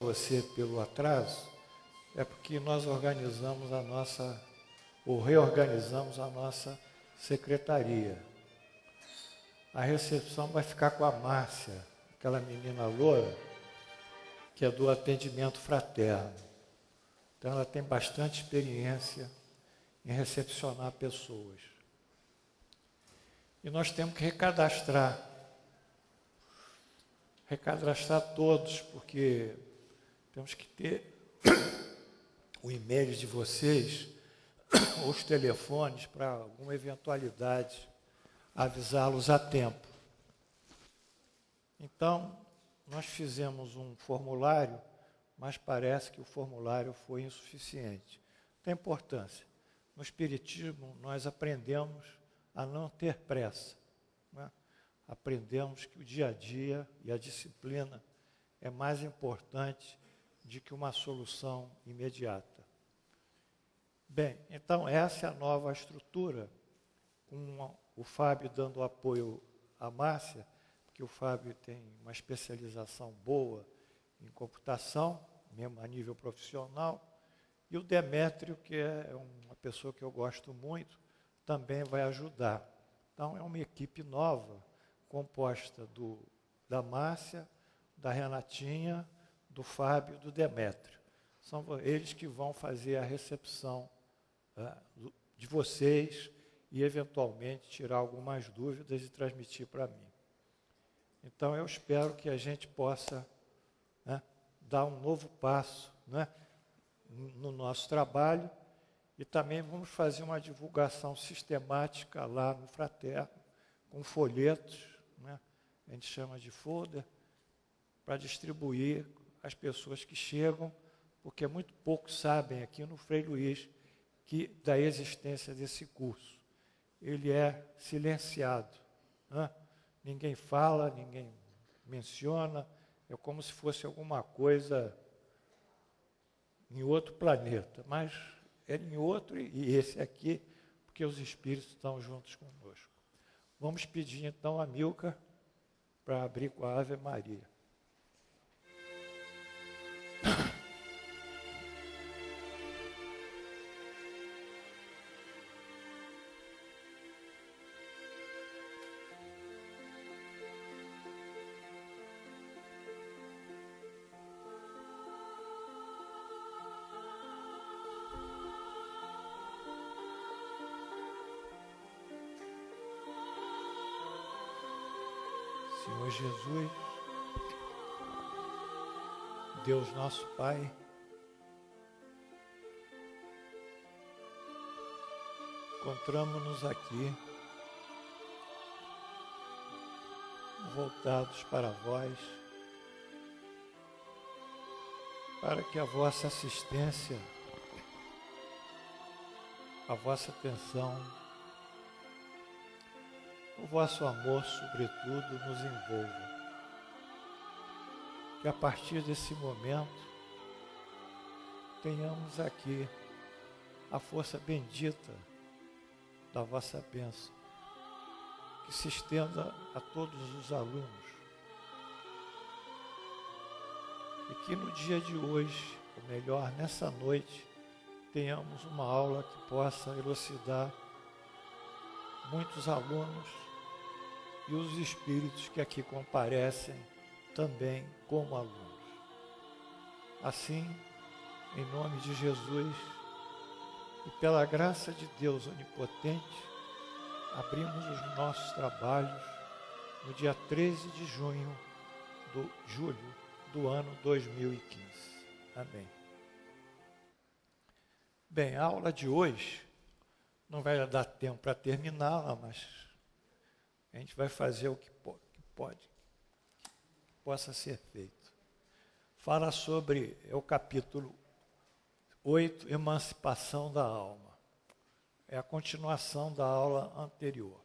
você pelo atraso, é porque nós reorganizamos a nossa secretaria. A recepção vai ficar com a Márcia, aquela menina loura, que é do atendimento fraterno. Então ela tem bastante experiência em recepcionar pessoas. E nós temos que recadastrar todos, porque temos que ter o e-mail de vocês, ou os telefones, para alguma eventualidade, avisá-los a tempo. Então, nós fizemos um formulário, mas parece que o formulário foi insuficiente. Tem importância. No Espiritismo, nós aprendemos a não ter pressa, né? Aprendemos que o dia a dia e a disciplina é mais importante do que uma solução imediata. Bem, então essa é a nova estrutura, com o Fábio dando apoio à Márcia, porque o Fábio tem uma especialização boa em computação, mesmo a nível profissional, e o Demétrio, que é uma pessoa que eu gosto muito, também vai ajudar. Então é uma equipe nova, composta da Márcia, da Renatinha, do Fábio e do Demétrio. São eles que vão fazer a recepção de vocês e, eventualmente, tirar algumas dúvidas e transmitir para mim. Então, eu espero que a gente possa, né, dar um novo passo, né, no nosso trabalho, e também vamos fazer uma divulgação sistemática lá no Fraterno, com folhetos, né, a gente chama de folder, para distribuir às pessoas que chegam, porque muito poucos sabem aqui no Frei Luís da existência desse curso. Ele é silenciado, né? Ninguém fala, ninguém menciona, é como se fosse alguma coisa em outro planeta, mas é em outro e esse aqui, porque os espíritos estão juntos conosco. Vamos pedir então a Milka para abrir com a Ave Maria. Senhor Jesus, Deus nosso Pai, encontramos-nos aqui, voltados para vós, para que a vossa assistência, a vossa atenção, o vosso amor, sobretudo, nos envolva. Que a partir desse momento, tenhamos aqui a força bendita da vossa bênção, que se estenda a todos os alunos. E que no dia de hoje, ou melhor, nessa noite, tenhamos uma aula que possa elucidar muitos alunos e os espíritos que aqui comparecem também como alunos. Assim, em nome de Jesus e pela graça de Deus onipotente, abrimos os nossos trabalhos no dia 13 de julho do ano 2015. Amém. Bem, a aula de hoje não vai dar tempo para terminá-la, mas a gente vai fazer o que possa ser feito. Fala sobre o capítulo 8, Emancipação da Alma. É a continuação da aula anterior.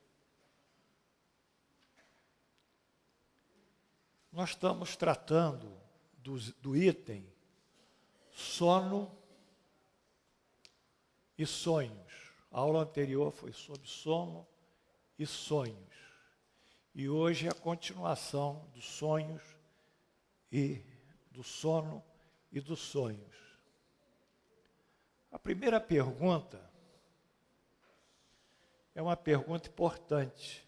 Nós estamos tratando do item sono e sonhos. A aula anterior foi sobre sono e sonhos. E hoje é a continuação dos sonhos e do sono e dos sonhos. A primeira pergunta é uma pergunta importante,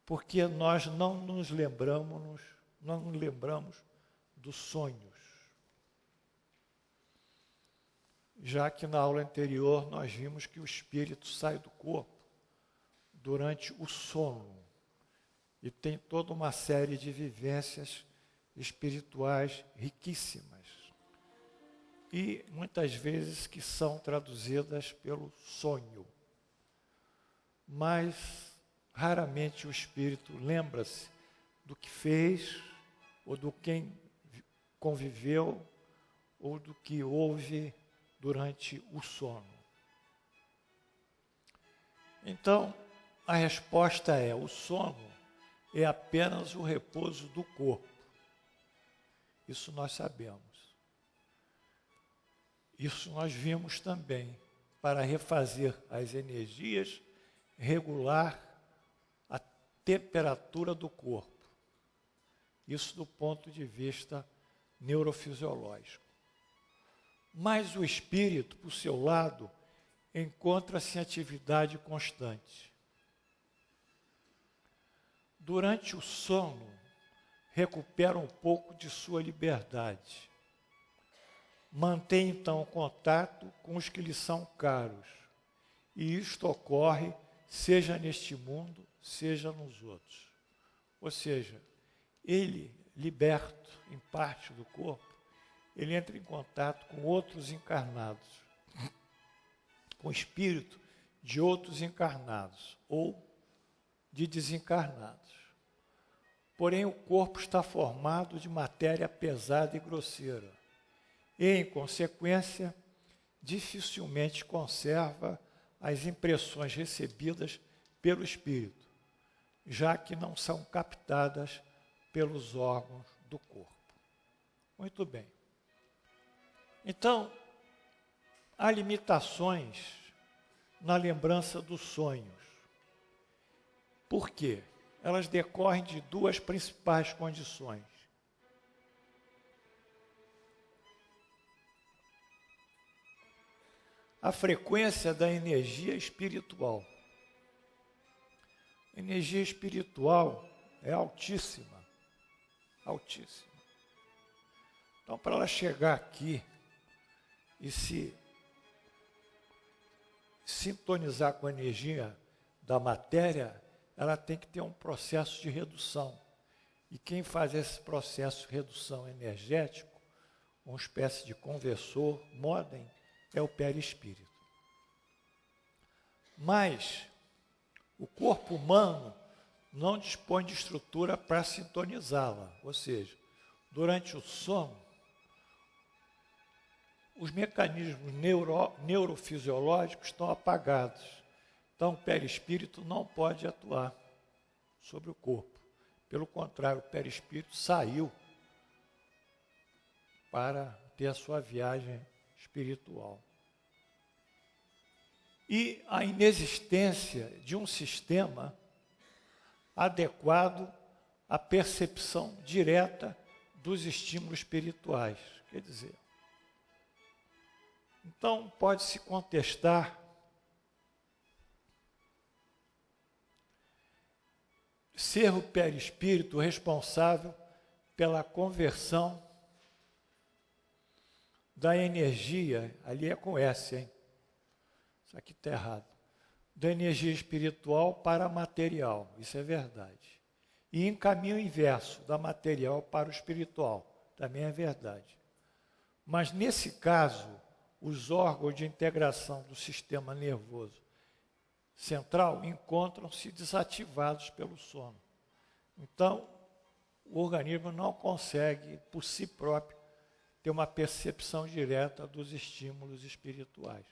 porque nós não nos lembramos dos sonhos. Já que na aula anterior nós vimos que o espírito sai do corpo durante o sono e tem toda uma série de vivências espirituais riquíssimas e muitas vezes que são traduzidas pelo sonho. Mas raramente o espírito lembra-se do que fez ou do quem conviveu ou do que houve durante o sono. Então, a resposta é: o sono é apenas o repouso do corpo. Isso nós sabemos. Isso nós vimos também, para refazer as energias, regular a temperatura do corpo. Isso do ponto de vista neurofisiológico. Mas o espírito, por seu lado, encontra-se em atividade constante. Durante o sono, recupera um pouco de sua liberdade. Mantém então contato com os que lhe são caros. E isto ocorre, seja neste mundo, seja nos outros. Ou seja, ele, liberto em parte do corpo, ele entra em contato com outros encarnados, com o espírito de outros encarnados ou de desencarnados. Porém, o corpo está formado de matéria pesada e grosseira e, em consequência, dificilmente conserva as impressões recebidas pelo espírito, já que não são captadas pelos órgãos do corpo. Muito bem. Então, há limitações na lembrança dos sonhos. Por quê? Elas decorrem de duas principais condições. A frequência da energia espiritual. A energia espiritual é altíssima, altíssima. Então, para ela chegar aqui e se sintonizar com a energia da matéria, ela tem que ter um processo de redução. E quem faz esse processo de redução energético, uma espécie de conversor, modem, é o perispírito. Mas o corpo humano não dispõe de estrutura para sintonizá-la. Ou seja, durante o sono, os mecanismos neurofisiológicos estão apagados. Então, o perispírito não pode atuar sobre o corpo. Pelo contrário, o perispírito saiu para ter a sua viagem espiritual. E a inexistência de um sistema adequado à percepção direta dos estímulos espirituais. Quer dizer, então pode-se contestar ser o perispírito responsável pela conversão da energia, ali é com S, hein? Isso aqui está errado. Da energia espiritual para a material, isso é verdade. E em caminho inverso, da material para o espiritual, também é verdade. Mas nesse caso, os órgãos de integração do sistema nervoso central encontram-se desativados pelo sono. Então, o organismo não consegue, por si próprio, ter uma percepção direta dos estímulos espirituais.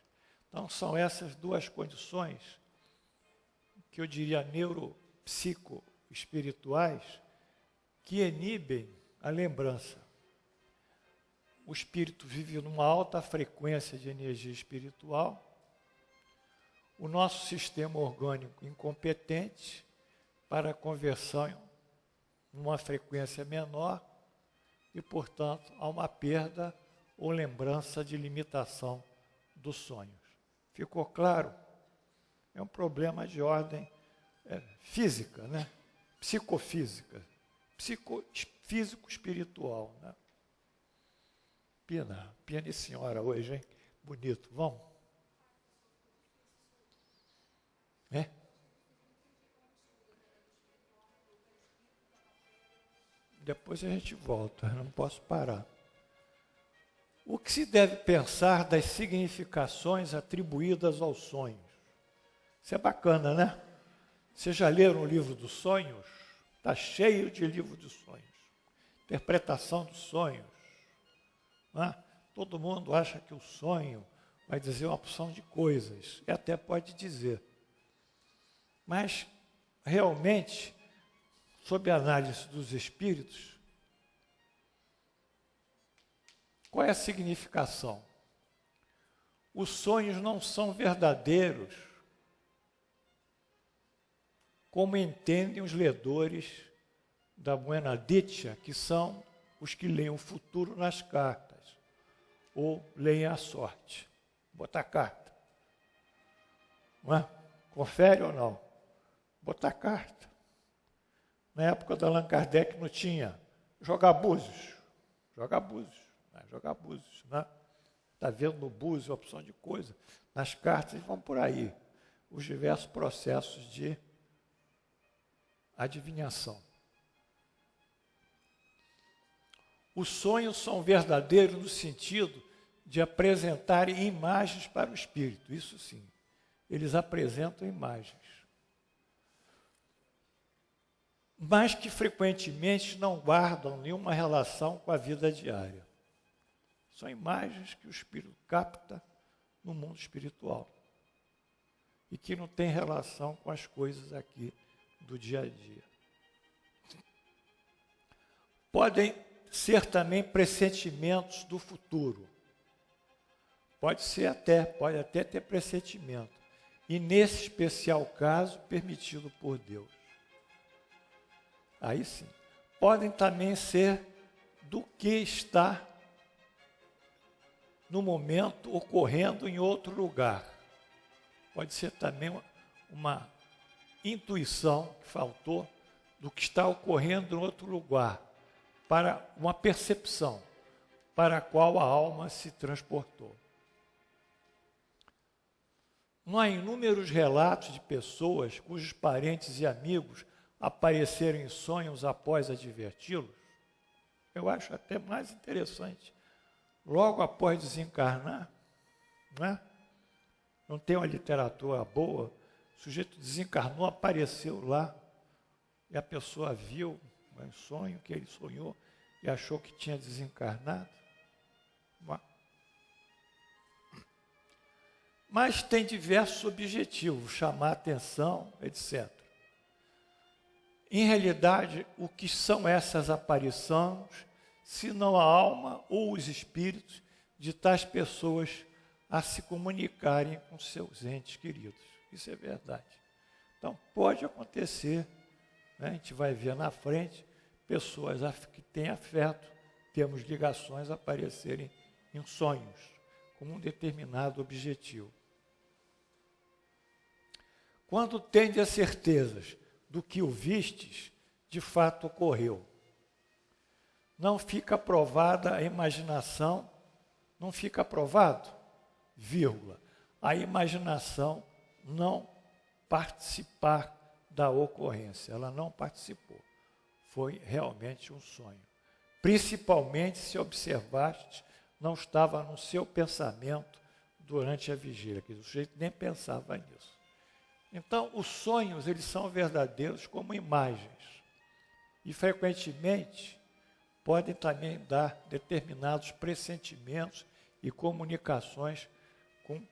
Então, são essas duas condições que eu diria neuropsicoespirituais que inibem a lembrança. O espírito vive numa alta frequência de energia espiritual, o nosso sistema orgânico incompetente para a conversão numa frequência menor e, portanto, há uma perda ou lembrança de limitação dos sonhos. Ficou claro? É um problema de ordem física, né? Psicofísica, físico-espiritual, né? Pina e senhora hoje, hein? Bonito, vamos? Depois a gente volta, não posso parar. O que se deve pensar das significações atribuídas aos sonhos? Isso é bacana, né? Vocês já leram o livro dos sonhos? Está cheio de livro dos sonhos. Interpretação dos sonhos. Né? Todo mundo acha que o sonho vai dizer uma porção de coisas, e até pode dizer. Mas, realmente, sob a análise dos espíritos, qual é a significação? Os sonhos não são verdadeiros, como entendem os ledores da Buena Dicha, que são os que leem o futuro nas cartas, ou leem a sorte. Botar carta. Não é? Confere ou não? Botar carta. Na época da Allan Kardec não tinha jogar búzios. Jogar búzios. Né? Jogar búzios. Né? Está vendo no búzio uma opção de coisa. Nas cartas vão por aí. Os diversos processos de adivinhação. Os sonhos são verdadeiros no sentido de apresentar imagens para o espírito. Isso sim. Eles apresentam imagens. Mas que frequentemente não guardam nenhuma relação com a vida diária. São imagens que o espírito capta no mundo espiritual e que não tem relação com as coisas aqui do dia a dia. Podem ser também pressentimentos do futuro. Pode até ter pressentimento. E nesse especial caso, permitido por Deus. Aí sim. Podem também ser do que está no momento ocorrendo em outro lugar. Pode ser também uma intuição que faltou do que está ocorrendo em outro lugar, para uma percepção para a qual a alma se transportou. Não há inúmeros relatos de pessoas cujos parentes e amigos apareceram em sonhos após adverti-los? Eu acho até mais interessante. Logo após desencarnar, não tem uma literatura boa, o sujeito desencarnou, apareceu lá, e a pessoa viu um sonho que ele sonhou e achou que tinha desencarnado. Mas tem diversos objetivos, chamar a atenção, etc. Em realidade, o que são essas aparições, se não a alma ou os espíritos de tais pessoas a se comunicarem com seus entes queridos? Isso é verdade. Então, pode acontecer, né? A gente vai ver na frente, pessoas que têm afeto, temos ligações, aparecerem em sonhos, com um determinado objetivo. Quando tende a certezas do que o vistes, de fato ocorreu. Não fica provada a imaginação, não fica provado, vírgula, a imaginação não participar da ocorrência. Ela não participou. Foi realmente um sonho. Principalmente se observaste, não estava no seu pensamento durante a vigília, que o sujeito nem pensava nisso. Então, os sonhos, eles são verdadeiros como imagens. E, frequentemente, podem também dar determinados pressentimentos e comunicações com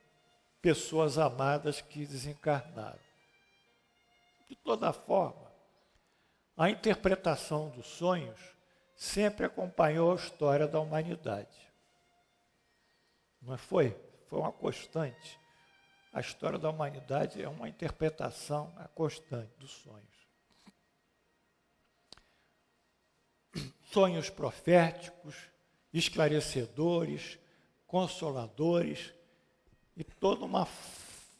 pessoas amadas que desencarnaram. De toda forma, a interpretação dos sonhos sempre acompanhou a história da humanidade. Não foi? Foi uma constante. A história da humanidade é uma interpretação constante dos sonhos. Sonhos proféticos esclarecedores, consoladores e toda uma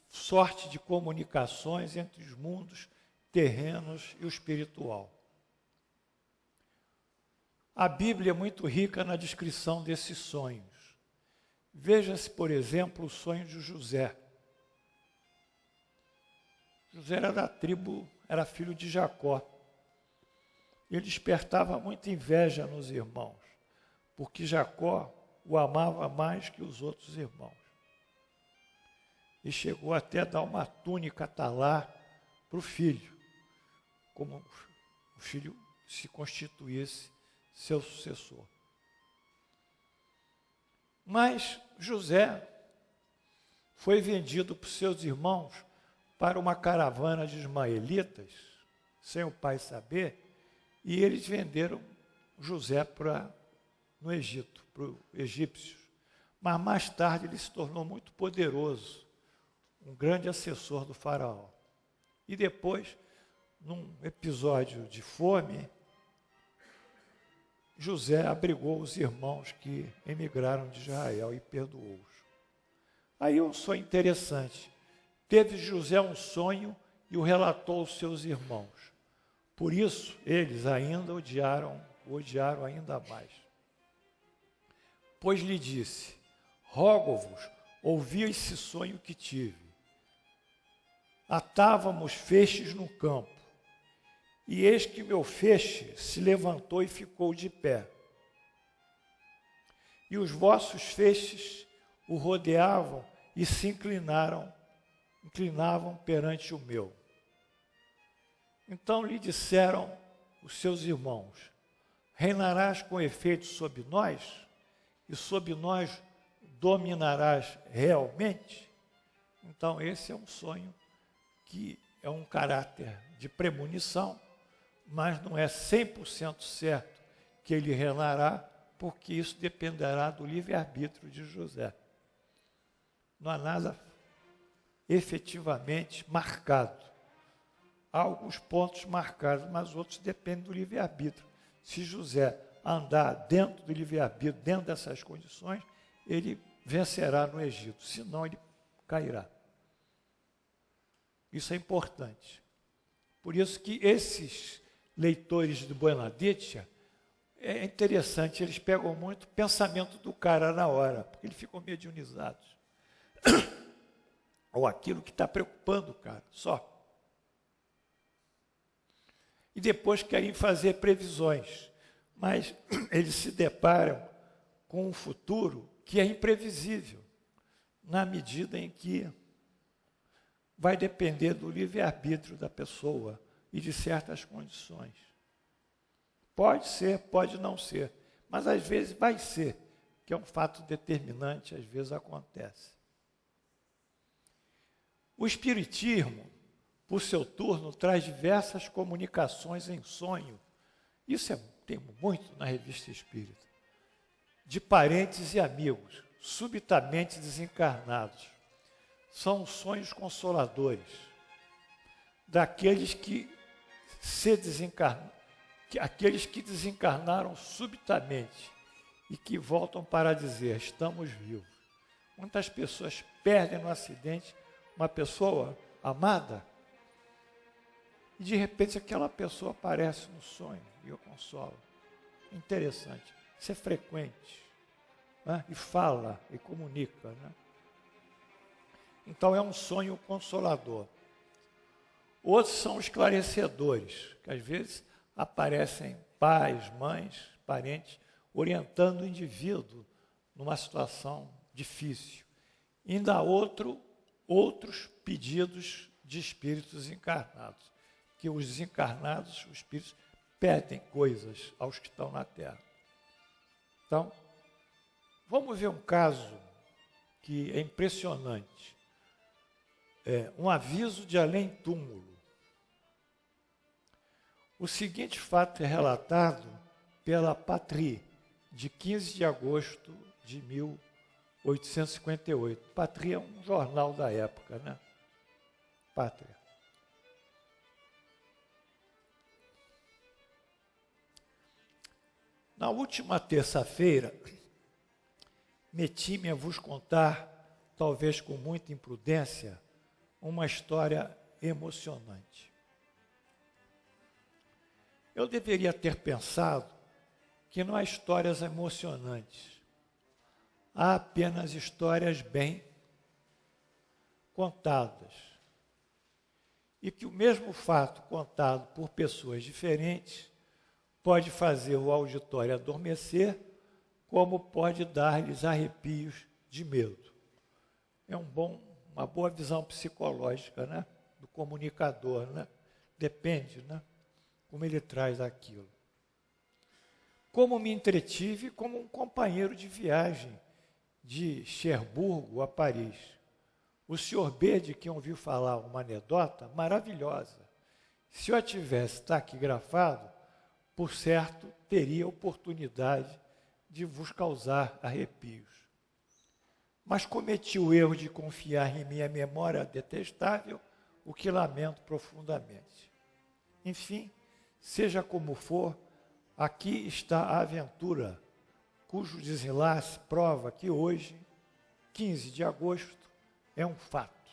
sorte de comunicações entre os mundos terrenos e o espiritual. A Bíblia é muito rica na descrição desses sonhos. Veja-se, por exemplo, o sonho de José. José era da tribo, era filho de Jacó. Ele despertava muita inveja nos irmãos, porque Jacó o amava mais que os outros irmãos. E chegou até a dar uma túnica talar para o filho, como o filho se constituísse seu sucessor. Mas José foi vendido por seus irmãos para uma caravana de ismaelitas, sem o pai saber, e eles venderam José no Egito, para os egípcios. Mas mais tarde ele se tornou muito poderoso, um grande assessor do faraó. E depois, num episódio de fome, José abrigou os irmãos que emigraram de Israel e perdoou-os. Aí um sonho interessante. Teve José um sonho e o relatou aos seus irmãos. Por isso, eles ainda o odiaram ainda mais. Pois lhe disse: rogo-vos, ouvi esse sonho que tive. Atávamos feixes no campo, e eis que meu feixe se levantou e ficou de pé. E os vossos feixes o rodeavam e se inclinavam perante o meu. Então lhe disseram os seus irmãos: reinarás com efeito sobre nós, e sobre nós dominarás realmente? Então esse é um sonho que é um caráter de premonição, mas não é 100% certo que ele reinará, porque isso dependerá do livre-arbítrio de José. Não há nada efetivamente marcado. Há alguns pontos marcados, mas outros dependem do livre-arbítrio. Se José andar dentro do livre-arbítrio, dentro dessas condições, ele vencerá no Egito, senão ele cairá. Isso é importante. Por isso que esses leitores de Buenadictia, é interessante, eles pegam muito o pensamento do cara na hora, porque eles ficam mediunizados. Ou aquilo que está preocupando o cara, só. E depois querem fazer previsões, mas eles se deparam com um futuro que é imprevisível, na medida em que vai depender do livre-arbítrio da pessoa e de certas condições. Pode ser, pode não ser, mas às vezes vai ser, que é um fato determinante, às vezes acontece. O Espiritismo, por seu turno, traz diversas comunicações em sonho. Isso tem muito na Revista Espírita. De parentes e amigos, subitamente desencarnados. São sonhos consoladores. Daqueles que aqueles que desencarnaram subitamente e que voltam para dizer: estamos vivos. Muitas pessoas perdem no acidente uma pessoa amada, e de repente aquela pessoa aparece no sonho e eu consolo. Interessante, isso é frequente, né? E fala e comunica, né? Então é um sonho consolador. Outros são esclarecedores, que às vezes aparecem pais, mães, parentes, orientando o indivíduo numa situação difícil. E ainda há outros pedidos de espíritos encarnados, que os desencarnados, os espíritos, pedem coisas aos que estão na Terra. Então, vamos ver um caso que é impressionante. Um aviso de além-túmulo. O seguinte fato é relatado pela Patrie, de 15 de agosto de 1858. Patrie é um jornal da época, né? Pátria. Na última terça-feira, meti-me a vos contar, talvez com muita imprudência, uma história emocionante. Eu deveria ter pensado que não há histórias emocionantes, há apenas histórias bem contadas. E que o mesmo fato contado por pessoas diferentes pode fazer o auditório adormecer, como pode dar-lhes arrepios de medo. É uma boa visão psicológica, né? Do comunicador, né? Depende, né? Como ele traz aquilo. Como me entretive como um companheiro de viagem de Cherburgo a Paris. O senhor B, de quem ouviu falar uma anedota maravilhosa. Se eu a tivesse taquigrafado, por certo, teria oportunidade de vos causar arrepios. Mas cometi o erro de confiar em minha memória detestável, o que lamento profundamente. Enfim, seja como for, aqui está a aventura, cujo desenlace prova que hoje, 15 de agosto, é um fato.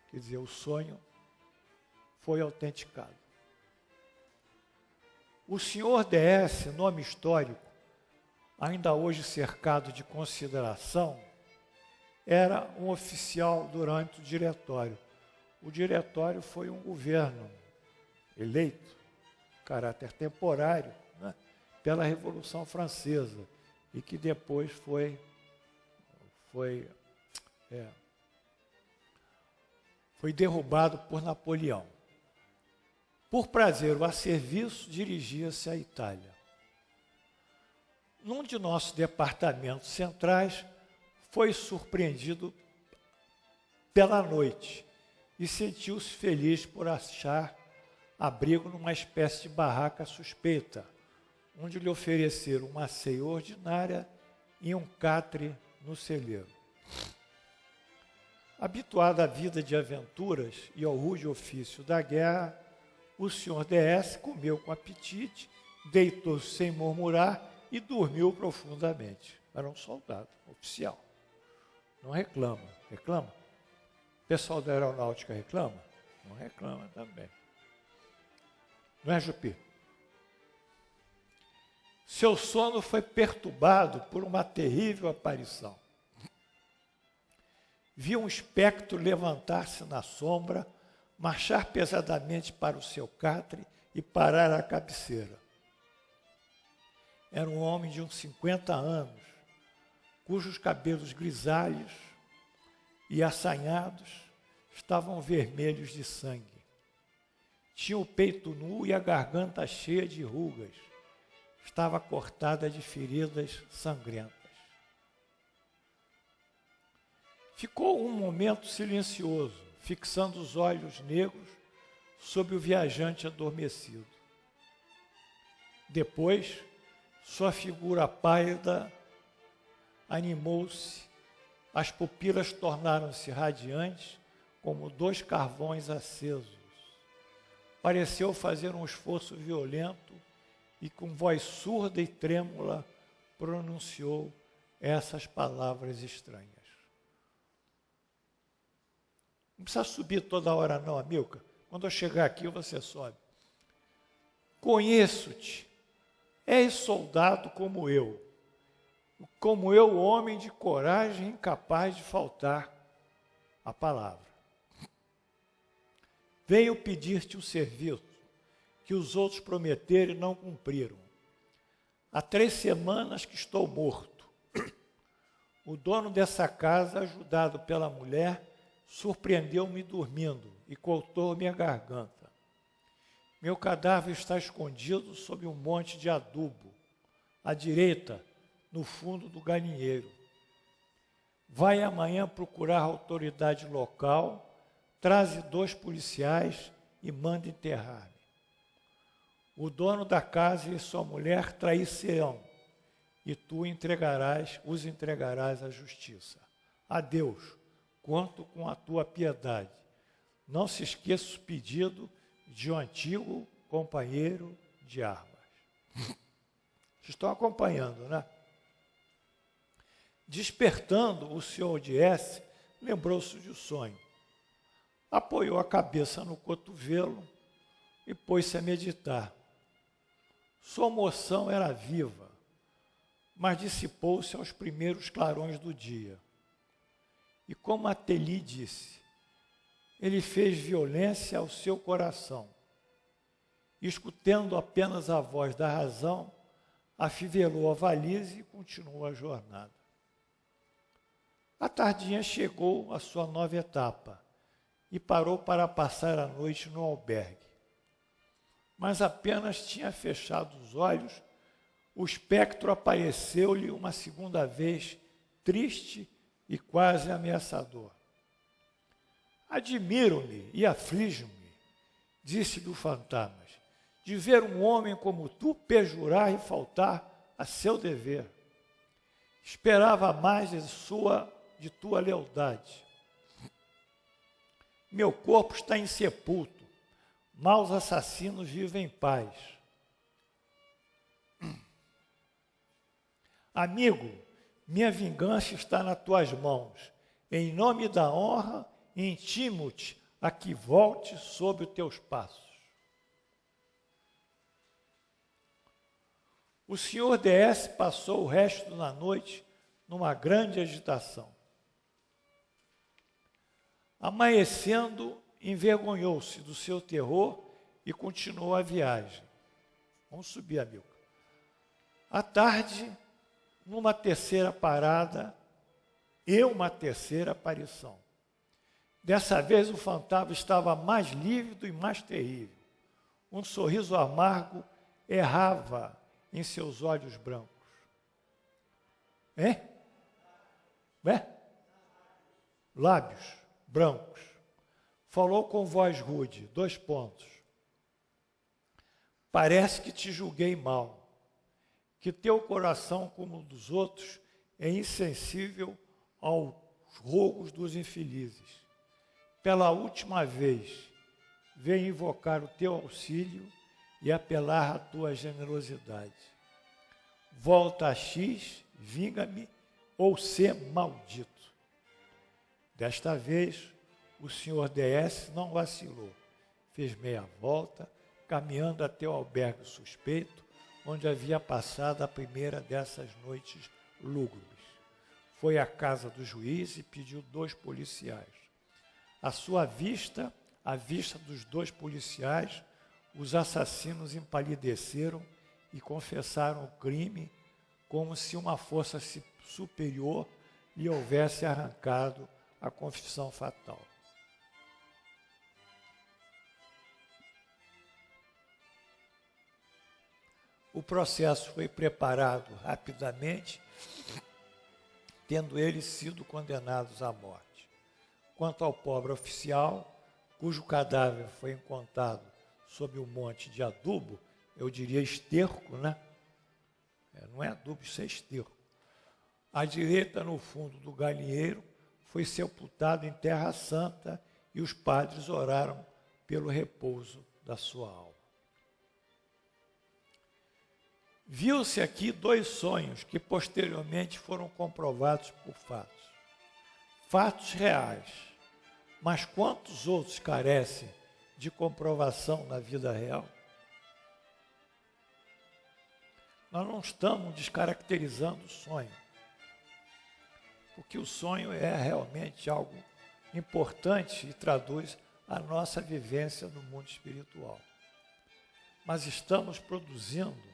Quer dizer, o sonho foi autenticado. O senhor DS, nome histórico, ainda hoje cercado de consideração, era um oficial durante o diretório. O diretório foi um governo eleito, caráter temporário, né, pela Revolução Francesa, e que depois foi derrubado por Napoleão. Por prazer ou a serviço, dirigia-se à Itália. Num de nossos departamentos centrais, foi surpreendido pela noite e sentiu-se feliz por achar abrigo numa espécie de barraca suspeita, onde lhe ofereceram uma ceia ordinária e um catre no celeiro. Habituado à vida de aventuras e ao rude ofício da guerra, o senhor DS comeu com apetite, deitou-se sem murmurar e dormiu profundamente. Era um soldado oficial. Não reclama. Reclama? O pessoal da aeronáutica reclama? Não reclama também. Não é, Jupi? Seu sono foi perturbado por uma terrível aparição. Viu um espectro levantar-se na sombra, marchar pesadamente para o seu catre e parar à cabeceira. Era um homem de uns 50 anos, cujos cabelos grisalhos e assanhados estavam vermelhos de sangue. Tinha o peito nu e a garganta cheia de rugas. Estava cortada de feridas sangrentas. Ficou um momento silencioso, fixando os olhos negros sobre o viajante adormecido. Depois, sua figura pálida animou-se, as pupilas tornaram-se radiantes como dois carvões acesos. Pareceu fazer um esforço violento e com voz surda e trêmula pronunciou essas palavras estranhas. Não precisa subir toda hora não, Amilcar. Quando eu chegar aqui, você sobe. Conheço-te. És soldado como eu, homem de coragem, incapaz de faltar a palavra. Venho pedir-te um serviço que os outros prometeram e não cumpriram. Há 3 semanas que estou morto. O dono dessa casa, ajudado pela mulher, surpreendeu-me dormindo e cortou minha garganta. Meu cadáver está escondido sob um monte de adubo, à direita, no fundo do galinheiro. Vai amanhã procurar a autoridade local, traze 2 policiais e manda enterrar-me. O dono da casa e sua mulher trair-se-ão, e tu os entregarás à justiça. Adeus, conto com a tua piedade. Não se esqueça o pedido de um antigo companheiro de armas. Vocês estão acompanhando, né? Despertando, o senhor de S lembrou-se do sonho. Apoiou a cabeça no cotovelo e pôs-se a meditar. Sua moção era viva, mas dissipou-se aos primeiros clarões do dia. E como Ateli disse, ele fez violência ao seu coração. Escutando apenas a voz da razão, afivelou a valise e continuou a jornada. A tardinha chegou à sua nova etapa e parou para passar a noite no albergue. Mas apenas tinha fechado os olhos, o espectro apareceu-lhe uma segunda vez, triste e quase ameaçador. Admiro-me e aflijo-me, disse-lhe o fantasma, de ver um homem como tu perjurar e faltar a seu dever. Esperava mais de tua lealdade. Meu corpo está insepulto, maus assassinos vivem em paz. Amigo, minha vingança está nas tuas mãos. Em nome da honra, intimo-te a que volte sobre os teus passos. O senhor DS passou o resto da noite numa grande agitação. Amanhecendo, envergonhou-se do seu terror e continuou a viagem. Vamos subir, amigo. À tarde, numa terceira parada e uma terceira aparição. Dessa vez o fantasma estava mais lívido e mais terrível. Um sorriso amargo errava em seus olhos brancos. Lábios brancos. Falou com voz rude, 2 pontos. Parece que te julguei mal, que teu coração, como o dos outros, é insensível aos rogos dos infelizes. Pela última vez, venho invocar o teu auxílio e apelar à tua generosidade. Volta a X, vinga-me, ou sê maldito. Desta vez, o senhor DS não vacilou. Fez meia volta, caminhando até o albergue suspeito, onde havia passado a primeira dessas noites lúgubres. Foi à casa do juiz e pediu 2 policiais. À sua vista, à vista dos 2 policiais, os assassinos empalideceram e confessaram o crime como se uma força superior lhe houvesse arrancado a confissão fatal. O processo foi preparado rapidamente, tendo eles sido condenados à morte. Quanto ao pobre oficial, cujo cadáver foi encontrado sob um monte de adubo, eu diria esterco, né? Não é adubo, isso é esterco. À direita, no fundo do galinheiro, foi sepultado em terra santa e os padres oraram pelo repouso da sua alma. Viu-se aqui 2 sonhos que posteriormente foram comprovados por fatos. Fatos reais. Mas quantos outros carecem de comprovação na vida real? Nós não estamos descaracterizando o sonho, porque o sonho é realmente algo importante e traduz a nossa vivência no mundo espiritual. Mas estamos produzindo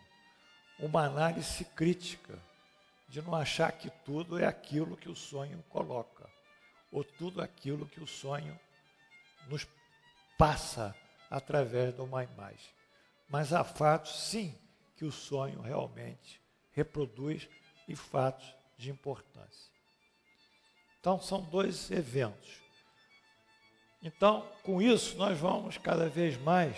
uma análise crítica de não achar que tudo é aquilo que o sonho coloca, ou tudo aquilo que o sonho nos passa através de uma imagem. Mas há fatos, sim, que o sonho realmente reproduz e fatos de importância. Então, são 2 eventos. Então, com isso, nós vamos cada vez mais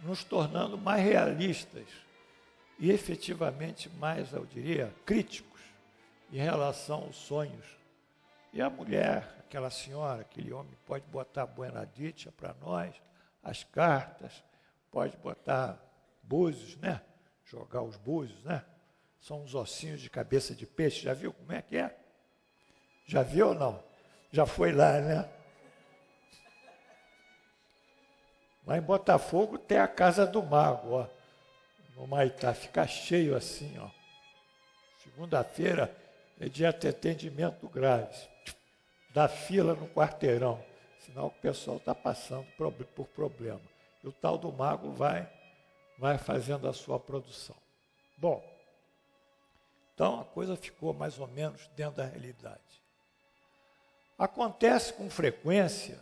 nos tornando mais realistas e efetivamente mais, eu diria, críticos em relação aos sonhos. E a mulher, aquela senhora, aquele homem, pode botar buena dicha para nós, as cartas, pode botar búzios, né? Jogar os búzios, né? São uns ossinhos de cabeça de peixe. Já viu como é que é? Já viu ou não? Já foi lá, né? Lá em Botafogo tem a Casa do Mago, ó. No Maitá, fica cheio assim, ó. Segunda-feira é dia de atendimento grave. Dá fila no quarteirão, senão o pessoal está passando por problema. E o tal do mago vai fazendo a sua produção. Bom, então a coisa ficou mais ou menos dentro da realidade. Acontece com frequência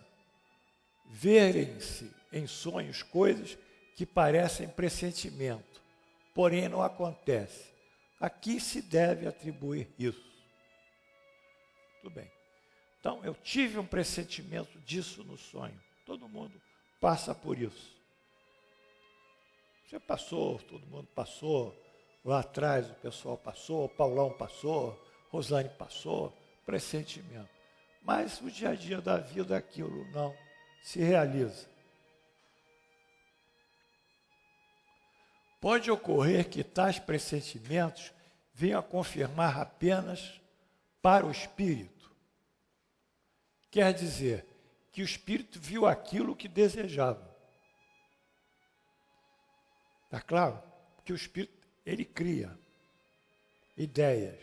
verem-se em sonhos coisas que parecem pressentimento, porém não acontece. A que se deve atribuir isso? Tudo bem. Então, eu tive um pressentimento disso no sonho. Todo mundo passa por isso. Você passou, todo mundo passou. Lá atrás o pessoal passou, o Paulão passou, Rosane passou, pressentimento. Mas o dia a dia da vida, aquilo não se realiza. Pode ocorrer que tais pressentimentos venham a confirmar apenas para o espírito. Quer dizer, que o espírito viu aquilo que desejava. Está claro? Porque o espírito, ele cria ideias,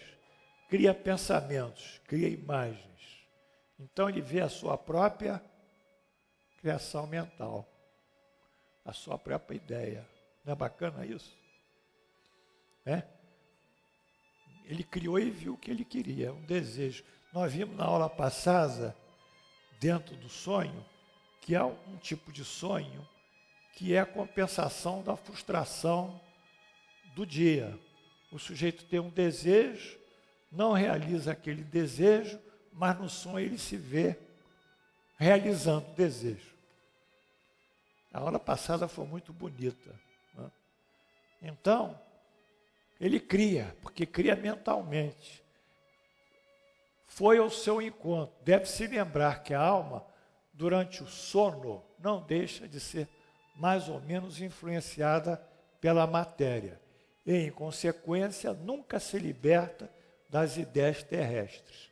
cria pensamentos, cria imagens. Então ele vê a sua própria criação mental, a sua própria ideia. Não é bacana isso? Ele criou e viu o que ele queria, um desejo. Nós vimos na aula passada, dentro do sonho, que há um tipo de sonho que é a compensação da frustração do dia. O sujeito tem um desejo, não realiza aquele desejo, mas no sonho ele se vê realizando o desejo. A aula passada foi muito bonita, né? Então, ele cria, porque cria mentalmente. Foi ao seu encontro. Deve se lembrar que a alma, durante o sono, não deixa de ser mais ou menos influenciada pela matéria. E, em consequência, nunca se liberta das ideias terrestres.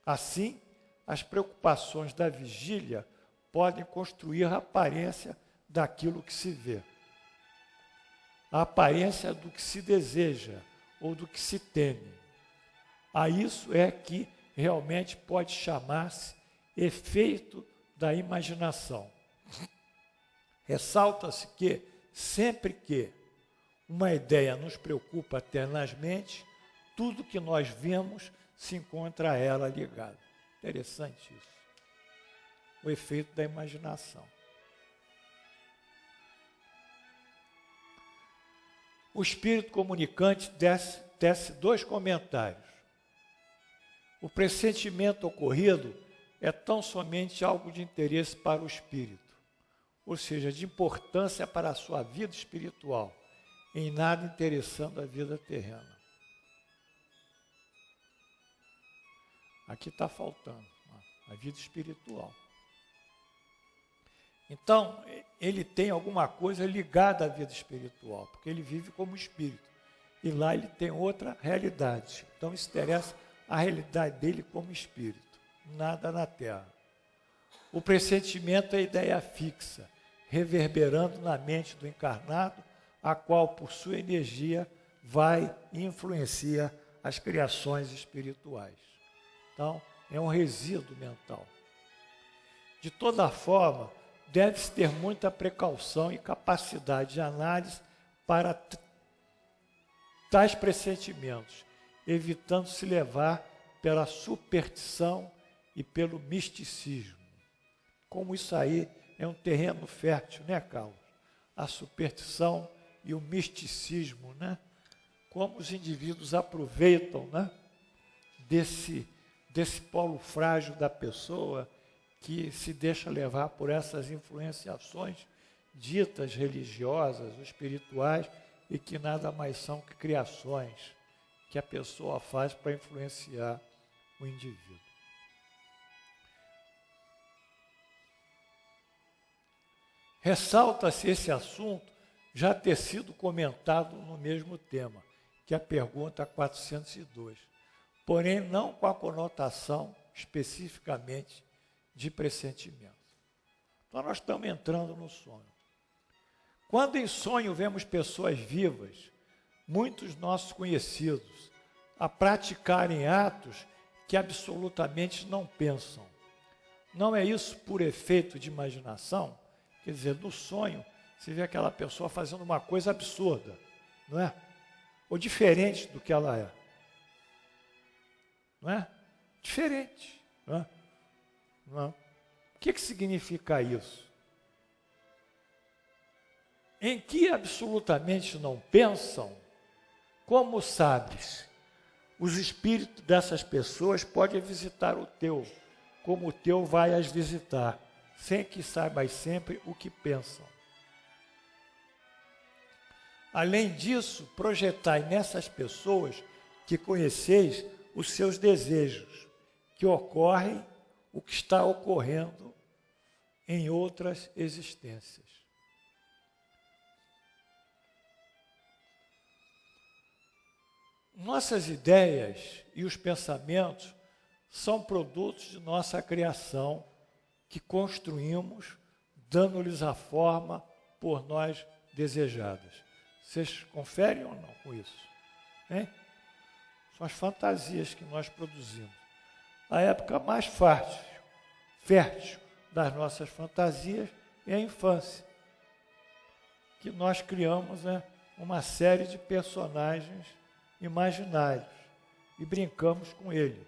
Assim, as preocupações da vigília podem construir a aparência daquilo que se vê. A aparência do que se deseja ou do que se teme. A isso é que realmente pode chamar-se efeito da imaginação. Ressalta-se que, sempre que uma ideia nos preocupa tenazmente, tudo que nós vemos se encontra a ela ligado. Interessante isso. O efeito da imaginação. O espírito comunicante tece dois comentários. O pressentimento ocorrido é tão somente algo de interesse para o espírito, ou seja, de importância para a sua vida espiritual, em nada interessando a vida terrena. Aqui está faltando a vida espiritual. Então, ele tem alguma coisa ligada à vida espiritual, porque ele vive como espírito. E lá ele tem outra realidade. Então, isso interessa a realidade dele como espírito, nada na Terra. O pressentimento é a ideia fixa, reverberando na mente do encarnado, a qual, por sua energia, vai e influencia as criações espirituais. Então, é um resíduo mental. De toda forma, deve-se ter muita precaução e capacidade de análise para tais pressentimentos, evitando se levar pela superstição e pelo misticismo. Como isso aí é um terreno fértil, né, Carlos? A superstição e o misticismo, né? Como os indivíduos aproveitam, né, desse polo frágil da pessoa, que se deixa levar por essas influenciações ditas religiosas ou espirituais e que nada mais são que criações que a pessoa faz para influenciar o indivíduo. Ressalta-se esse assunto já ter sido comentado no mesmo tema, que a pergunta 402, porém não com a conotação especificamente de pressentimento. Então nós estamos entrando no sonho. Quando em sonho vemos pessoas vivas, muitos nossos conhecidos, a praticarem atos que absolutamente não pensam. Não é isso por efeito de imaginação? Quer dizer, no sonho, você vê aquela pessoa fazendo uma coisa absurda, não é? Ou diferente do que ela é. Não é? Diferente. Não é? Não é? O que significa isso? Em que absolutamente não pensam, como sabes, os espíritos dessas pessoas podem visitar o teu, como o teu vai as visitar, sem que saibas sempre o que pensam. Além disso, projetai nessas pessoas que conheceis os seus desejos, que ocorrem o que está ocorrendo em outras existências. Nossas ideias e os pensamentos são produtos de nossa criação que construímos, dando-lhes a forma por nós desejadas. Vocês conferem ou não com isso? Hein? São as fantasias que nós produzimos. A época mais fértil das nossas fantasias é a infância, que nós criamos, né, uma série de personagens imaginários e brincamos com ele,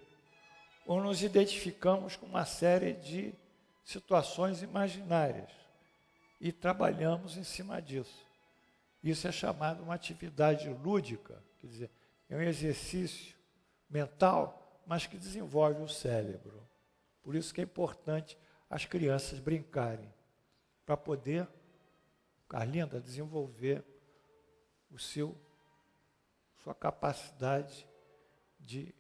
ou nos identificamos com uma série de situações imaginárias e trabalhamos em cima disso. Isso é chamado uma atividade lúdica, quer dizer, é um exercício mental, mas que desenvolve o cérebro. Por isso que é importante as crianças brincarem, para poder, Carlinda, desenvolver sua capacidade de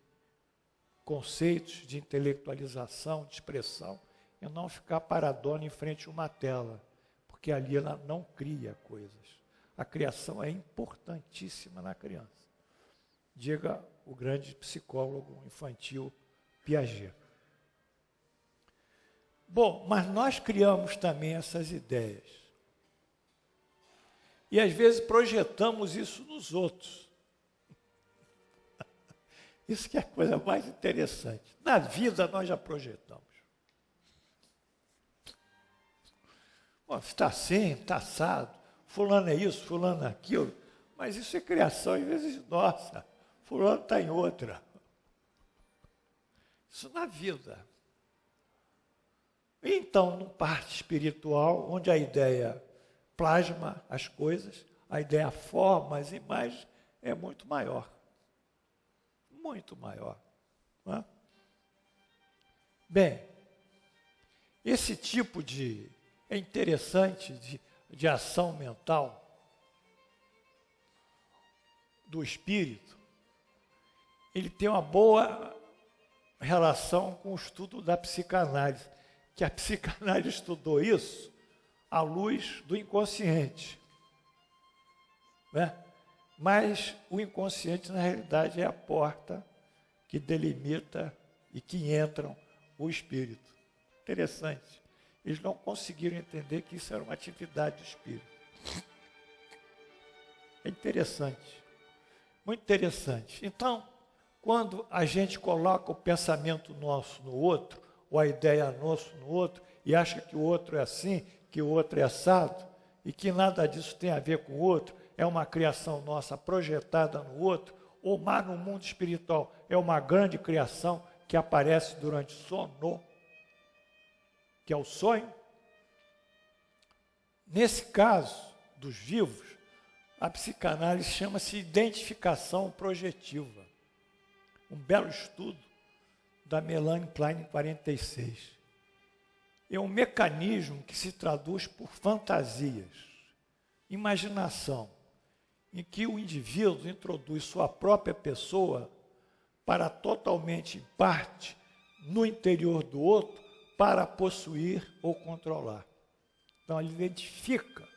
conceitos, de intelectualização, de expressão, e não ficar paradona em frente a uma tela, porque ali ela não cria coisas. A criação é importantíssima na criança. Diga o grande psicólogo infantil Piaget. Bom, mas nós criamos também essas ideias. E às vezes projetamos isso nos outros. Isso que é a coisa mais interessante. Na vida nós já projetamos. Bom, está assim, está assado. Fulano é isso, fulano é aquilo. Mas isso é criação, às vezes, nossa. Fulano está em outra. Isso na vida. Então, no parte espiritual, onde a ideia plasma as coisas, a ideia forma as imagens, é muito maior. Muito maior. Não é? Bem, esse tipo é interessante de ação mental do espírito, ele tem uma boa relação com o estudo da psicanálise, que a psicanálise estudou isso à luz do inconsciente, né? Mas o inconsciente, na realidade, é a porta que delimita e que entram o espírito. Interessante. Eles não conseguiram entender que isso era uma atividade do espírito. É interessante. Muito interessante. Então, quando a gente coloca o pensamento nosso no outro, ou a ideia nossa no outro, e acha que o outro é assim, que o outro é assado, e que nada disso tem a ver com o outro, é uma criação nossa projetada no outro, ou mas no mundo espiritual é uma grande criação que aparece durante o sono, que é o sonho. Nesse caso dos vivos, a psicanálise chama-se identificação projetiva. Um belo estudo da Melanie Klein, em 46. É um mecanismo que se traduz por fantasias, imaginação, em que o indivíduo introduz sua própria pessoa para totalmente, em parte, no interior do outro, para possuir ou controlar. Então, ele identifica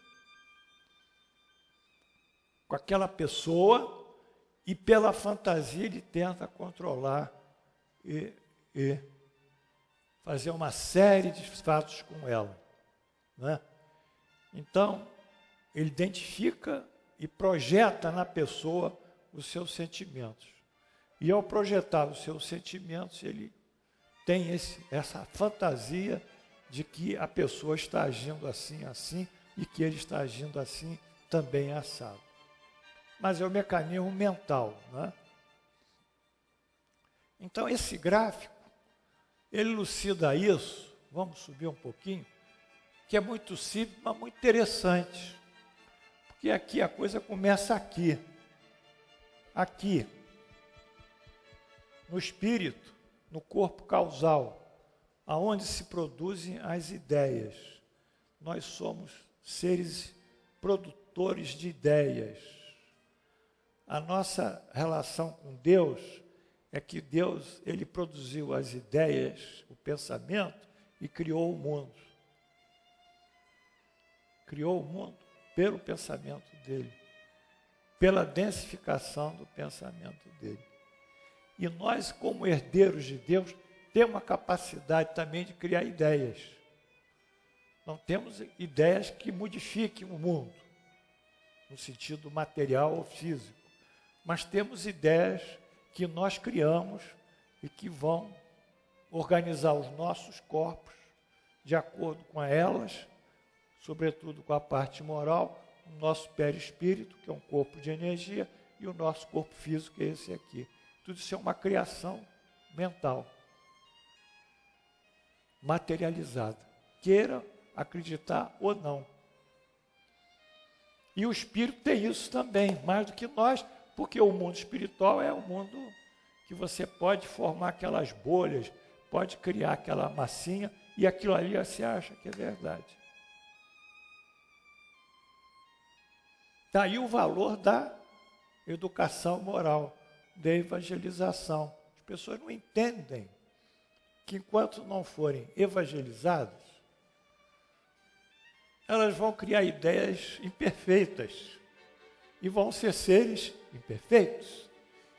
com aquela pessoa e pela fantasia ele tenta controlar e fazer uma série de fatos com ela, né? Então, ele identifica e projeta na pessoa os seus sentimentos. E ao projetar os seus sentimentos, ele tem essa fantasia de que a pessoa está agindo assim, assim, e que ele está agindo assim, também assado. Mas é o mecanismo mental, né? Então, esse gráfico, ele elucida isso, vamos subir um pouquinho, que é muito simples, mas muito interessante. Porque aqui a coisa começa aqui. Aqui. No espírito, no corpo causal, aonde se produzem as ideias. Nós somos seres produtores de ideias. A nossa relação com Deus é que Deus, ele produziu as ideias, o pensamento e criou o mundo. Criou o mundo pelo pensamento dele, pela densificação do pensamento dele. E nós, como herdeiros de Deus, temos a capacidade também de criar ideias. Não temos ideias que modifiquem o mundo, no sentido material ou físico, mas temos ideias que nós criamos e que vão organizar os nossos corpos de acordo com elas, sobretudo com a parte moral, o nosso perispírito, que é um corpo de energia, e o nosso corpo físico, que é esse aqui. Tudo isso é uma criação mental, materializada, queira acreditar ou não. E o espírito tem isso também, mais do que nós, porque o mundo espiritual é um mundo que você pode formar aquelas bolhas, pode criar aquela massinha, e aquilo ali você acha que é verdade. Daí o valor da educação moral, da evangelização. As pessoas não entendem que enquanto não forem evangelizadas, elas vão criar ideias imperfeitas e vão ser seres imperfeitos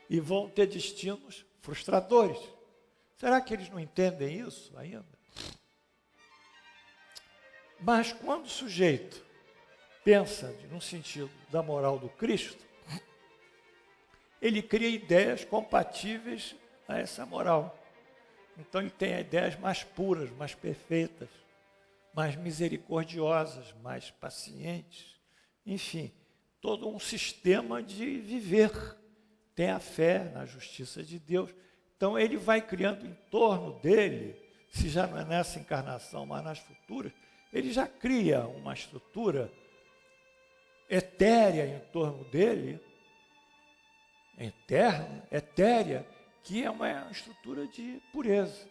e vão ter destinos frustradores. Será que eles não entendem isso ainda? Mas quando o sujeito pensa no sentido da moral do Cristo, ele cria ideias compatíveis a essa moral. Então ele tem ideias mais puras, mais perfeitas, mais misericordiosas, mais pacientes, enfim, todo um sistema de viver. Tem a fé na justiça de Deus. Então ele vai criando em torno dele, se já não é nessa encarnação, mas nas futuras, ele já cria uma estrutura etérea em torno dele, etérea, que é uma estrutura de pureza.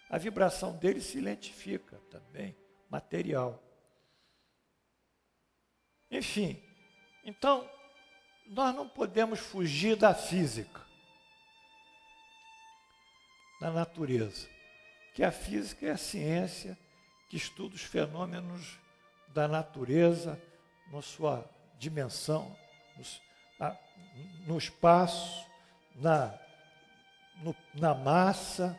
A vibração dele se lentifica também, material. Enfim, então, nós não podemos fugir da física, da natureza, que a física é a ciência que estuda os fenômenos da natureza, na sua dimensão, no espaço, na massa,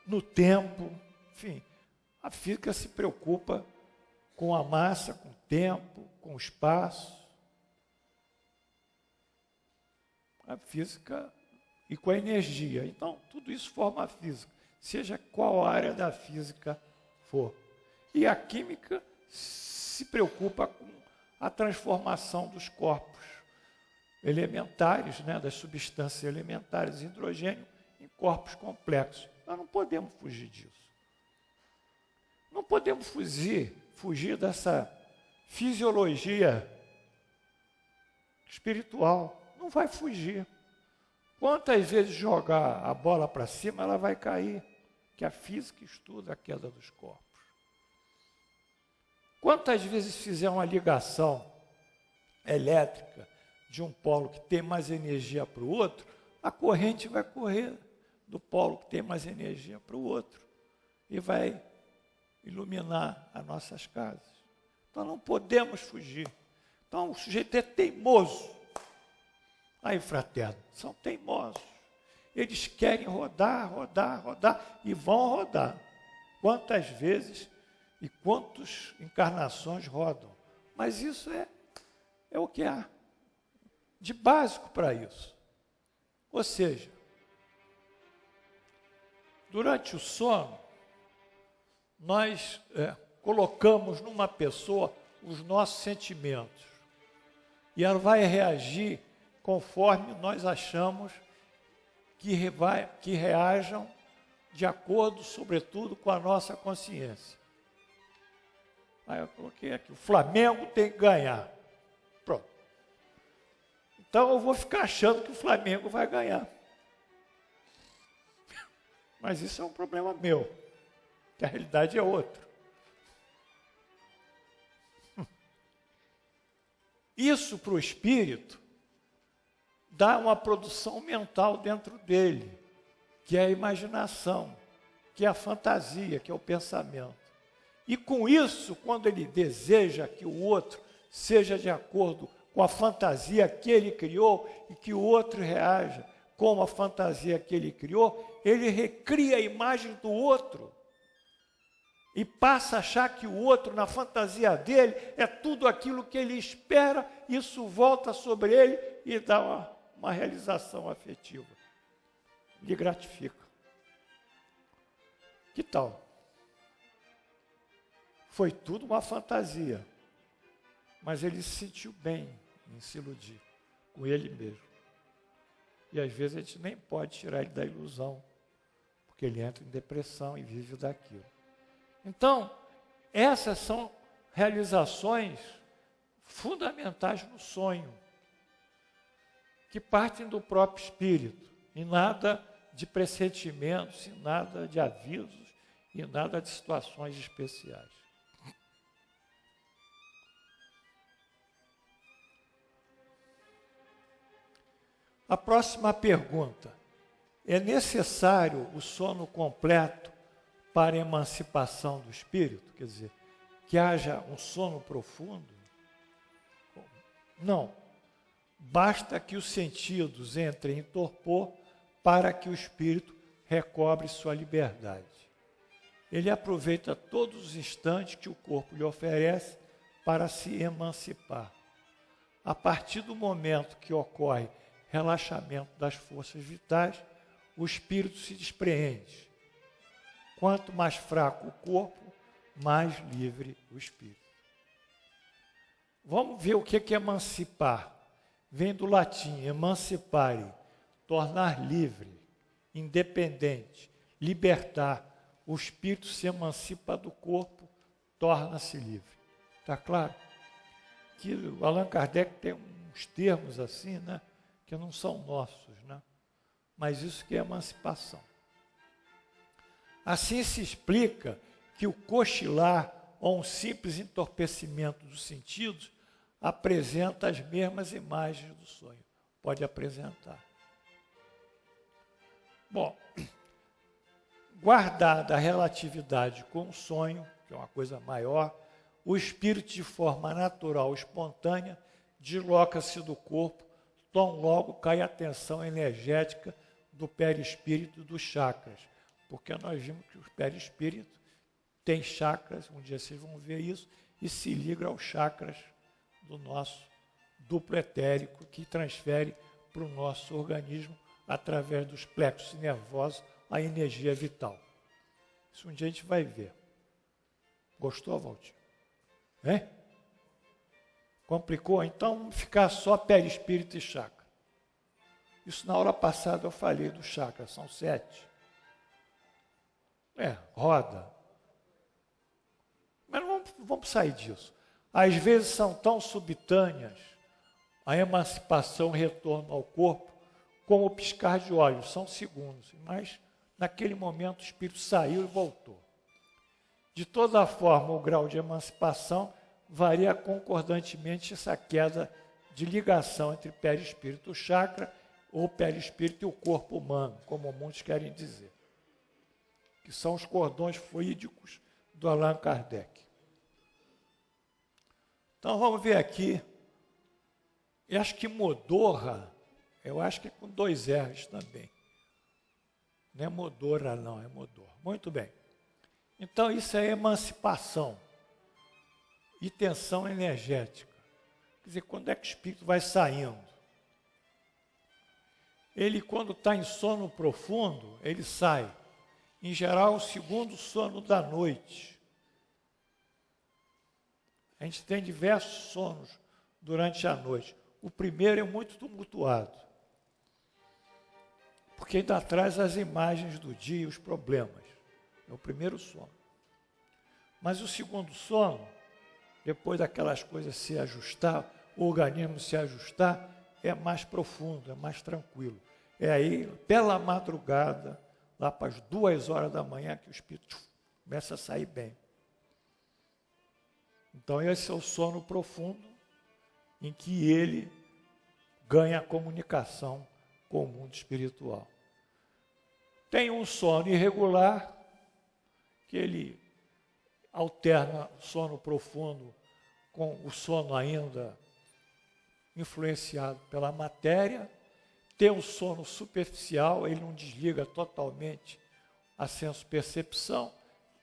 no tempo, enfim. A física se preocupa com a massa, com o tempo, com o espaço. A física e com a energia. Então, tudo isso forma a física, seja qual área da física for. E a química se preocupa com a transformação dos corpos elementares, né, das substâncias elementares, hidrogênio, em corpos complexos. Nós não podemos fugir disso. Não podemos fugir dessa fisiologia espiritual. Não vai fugir. Quantas vezes jogar a bola para cima, ela vai cair, que a física estuda a queda dos corpos. Quantas vezes fizer uma ligação elétrica de um polo que tem mais energia para o outro, a corrente vai correr do polo que tem mais energia para o outro e vai iluminar as nossas casas. Então não podemos fugir. Então o sujeito é teimoso Aí, fraterno, são teimosos. Eles querem rodar, rodar, rodar e vão rodar. Quantas vezes e quantas encarnações rodam. Mas isso é o que há de básico para isso. Ou seja, durante o sono, nós colocamos numa pessoa os nossos sentimentos. E ela vai reagir conforme nós achamos que reajam de acordo, sobretudo, com a nossa consciência. Aí eu coloquei aqui, o Flamengo tem que ganhar. Pronto. Então eu vou ficar achando que o Flamengo vai ganhar. Mas isso é um problema meu, que a realidade é outra. Isso para o espírito dá uma produção mental dentro dele, que é a imaginação, que é a fantasia, que é o pensamento. E com isso, quando ele deseja que o outro seja de acordo com a fantasia que ele criou e que o outro reaja como a fantasia que ele criou, ele recria a imagem do outro e passa a achar que o outro, na fantasia dele, é tudo aquilo que ele espera. Isso volta sobre ele e dá uma realização afetiva. Lhe gratifica. Que tal? Foi tudo uma fantasia, mas ele se sentiu bem em se iludir com ele mesmo. E às vezes a gente nem pode tirar ele da ilusão, porque ele entra em depressão e vive daquilo. Então, essas são realizações fundamentais no sonho, que partem do próprio espírito, e nada de pressentimentos, e nada de avisos, e nada de situações especiais. A próxima pergunta: é necessário o sono completo para a emancipação do espírito? Quer dizer, que haja um sono profundo? Não. Basta que os sentidos entrem em torpor para que o espírito recobre sua liberdade. Ele aproveita todos os instantes que o corpo lhe oferece para se emancipar. A partir do momento que ocorre relaxamento das forças vitais, o espírito se despreende. Quanto mais fraco o corpo, mais livre o espírito. Vamos ver o que é emancipar. Vem do latim, emancipare, tornar livre, independente, libertar. O espírito se emancipa do corpo, torna-se livre. Está claro? Que o Allan Kardec tem uns termos assim, né? Que não são nossos, né? Mas isso que é emancipação. Assim se explica que o cochilar ou um simples entorpecimento dos sentidos apresenta as mesmas imagens do sonho. Pode apresentar. Bom, guardada a relatividade com o sonho, que é uma coisa maior, o espírito, de forma natural, espontânea, desloca-se do corpo, tão logo cai a tensão energética do perispírito e dos chakras. Porque nós vimos que o perispírito tem chakras, um dia vocês vão ver isso, e se liga aos chakras do nosso duplo etérico, que transfere para o nosso organismo, através dos plexos nervosos, a energia vital. Isso um dia a gente vai ver. Gostou, Valdir? Hein? Complicou? Então vamos ficar só perispírito e chakra. Isso na hora passada eu falei do chakra, são 7. Roda. Mas não vamos sair disso. Às vezes são tão subitâneas a emancipação, o retorno ao corpo, como o piscar de olhos, são segundos. Mas naquele momento o espírito saiu e voltou. De toda forma, o grau de emancipação varia concordantemente essa queda de ligação entre perispírito e chakra, ou perispírito e o corpo humano, como muitos querem dizer, que são os cordões fluídicos do Allan Kardec. Então vamos ver aqui, eu acho que Modorra Eu acho que é com 2 R's também. Não é Modora, não, é Modor. Muito bem. Então, isso é emancipação e tensão energética. Quer dizer, quando é que o espírito vai saindo? Ele, quando está em sono profundo, ele sai. Em geral, o segundo sono da noite. A gente tem diversos sonos durante a noite. O primeiro é muito tumultuado, porque ainda traz as imagens do dia, os problemas. É o primeiro sono. Mas o segundo sono, depois daquelas coisas se ajustar, o organismo se ajustar, é mais profundo, é mais tranquilo. É aí, pela madrugada, lá para as 2 horas da manhã, que o espírito começa a sair bem. Então, esse é o sono profundo, em que ele ganha a comunicação com o mundo espiritual. Tem um sono irregular, que ele alterna o sono profundo com o sono ainda influenciado pela matéria. Tem um sono superficial, ele não desliga totalmente a senso-percepção.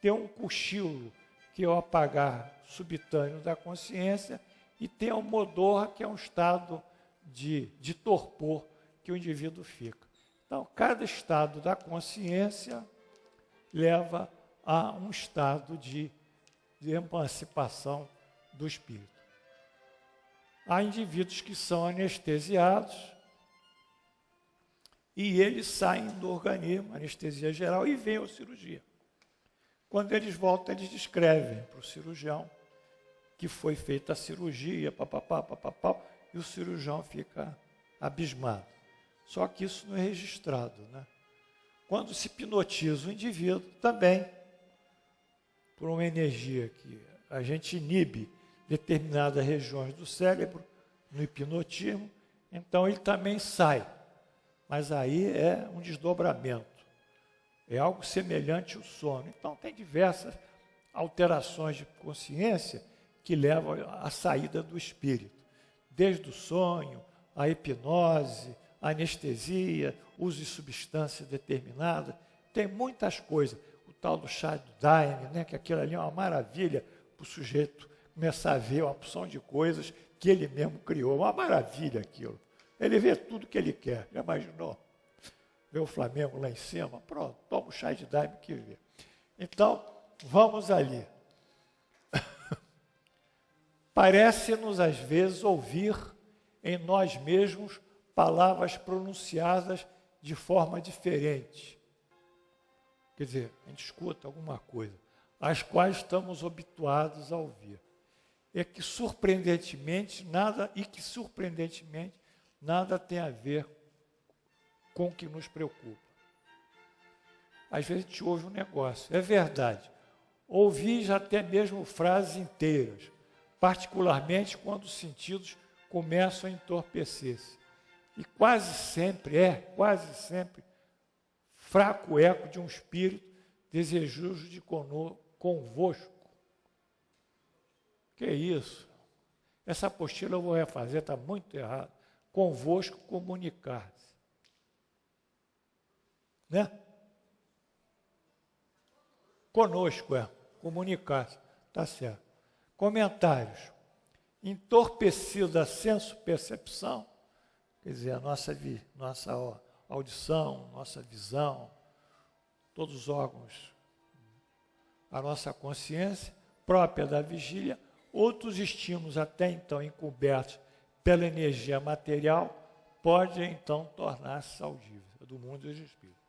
Tem um cochilo, que é o apagar subitâneo da consciência, e tem o modorra, que é um estado de torpor que o indivíduo fica. Então, cada estado da consciência leva a um estado de emancipação do espírito. Há indivíduos que são anestesiados e eles saem do organismo, anestesia geral, e vêm à cirurgia. Quando eles voltam, eles descrevem para o cirurgião que foi feita a cirurgia, papapá, e o cirurgião fica abismado. Só que isso não é registrado, né? Quando se hipnotiza o indivíduo, também, por uma energia que a gente inibe determinadas regiões do cérebro, no hipnotismo, então ele também sai. Mas aí é um desdobramento. É algo semelhante ao sono. Então tem diversas alterações de consciência que levam à saída do espírito. Desde o sonho, a hipnose, a anestesia, uso de substância determinada. Tem muitas coisas. O tal do chá do Daime, né, que aquilo ali é uma maravilha para o sujeito começar a ver uma opção de coisas que ele mesmo criou. Uma maravilha aquilo. Ele vê tudo que ele quer. Já imaginou? Vê o Flamengo lá em cima, pronto, toma o chá de Daime que vê. Então, vamos ali. Parece-nos, às vezes, ouvir em nós mesmos palavras pronunciadas de forma diferente. Quer dizer, a gente escuta alguma coisa, as quais estamos habituados a ouvir. É que, surpreendentemente, nada tem a ver com o que nos preocupa. Às vezes a gente ouve um negócio, é verdade. Ouvi já até mesmo frases inteiras, particularmente quando os sentidos começam a entorpecer-se. E quase sempre, fraco eco de um espírito desejoso de convosco. Que isso? Essa apostila eu vou refazer, está muito errado. Convosco comunicar-se. Né? Conosco, comunicar-se. Está certo. Comentários. Entorpecida a senso-percepção, quer dizer, a nossa audição, nossa visão, todos os órgãos, a nossa consciência própria da vigília, outros estímulos até então encobertos pela energia material, podem então tornar-se audíveis, do mundo dos espíritos.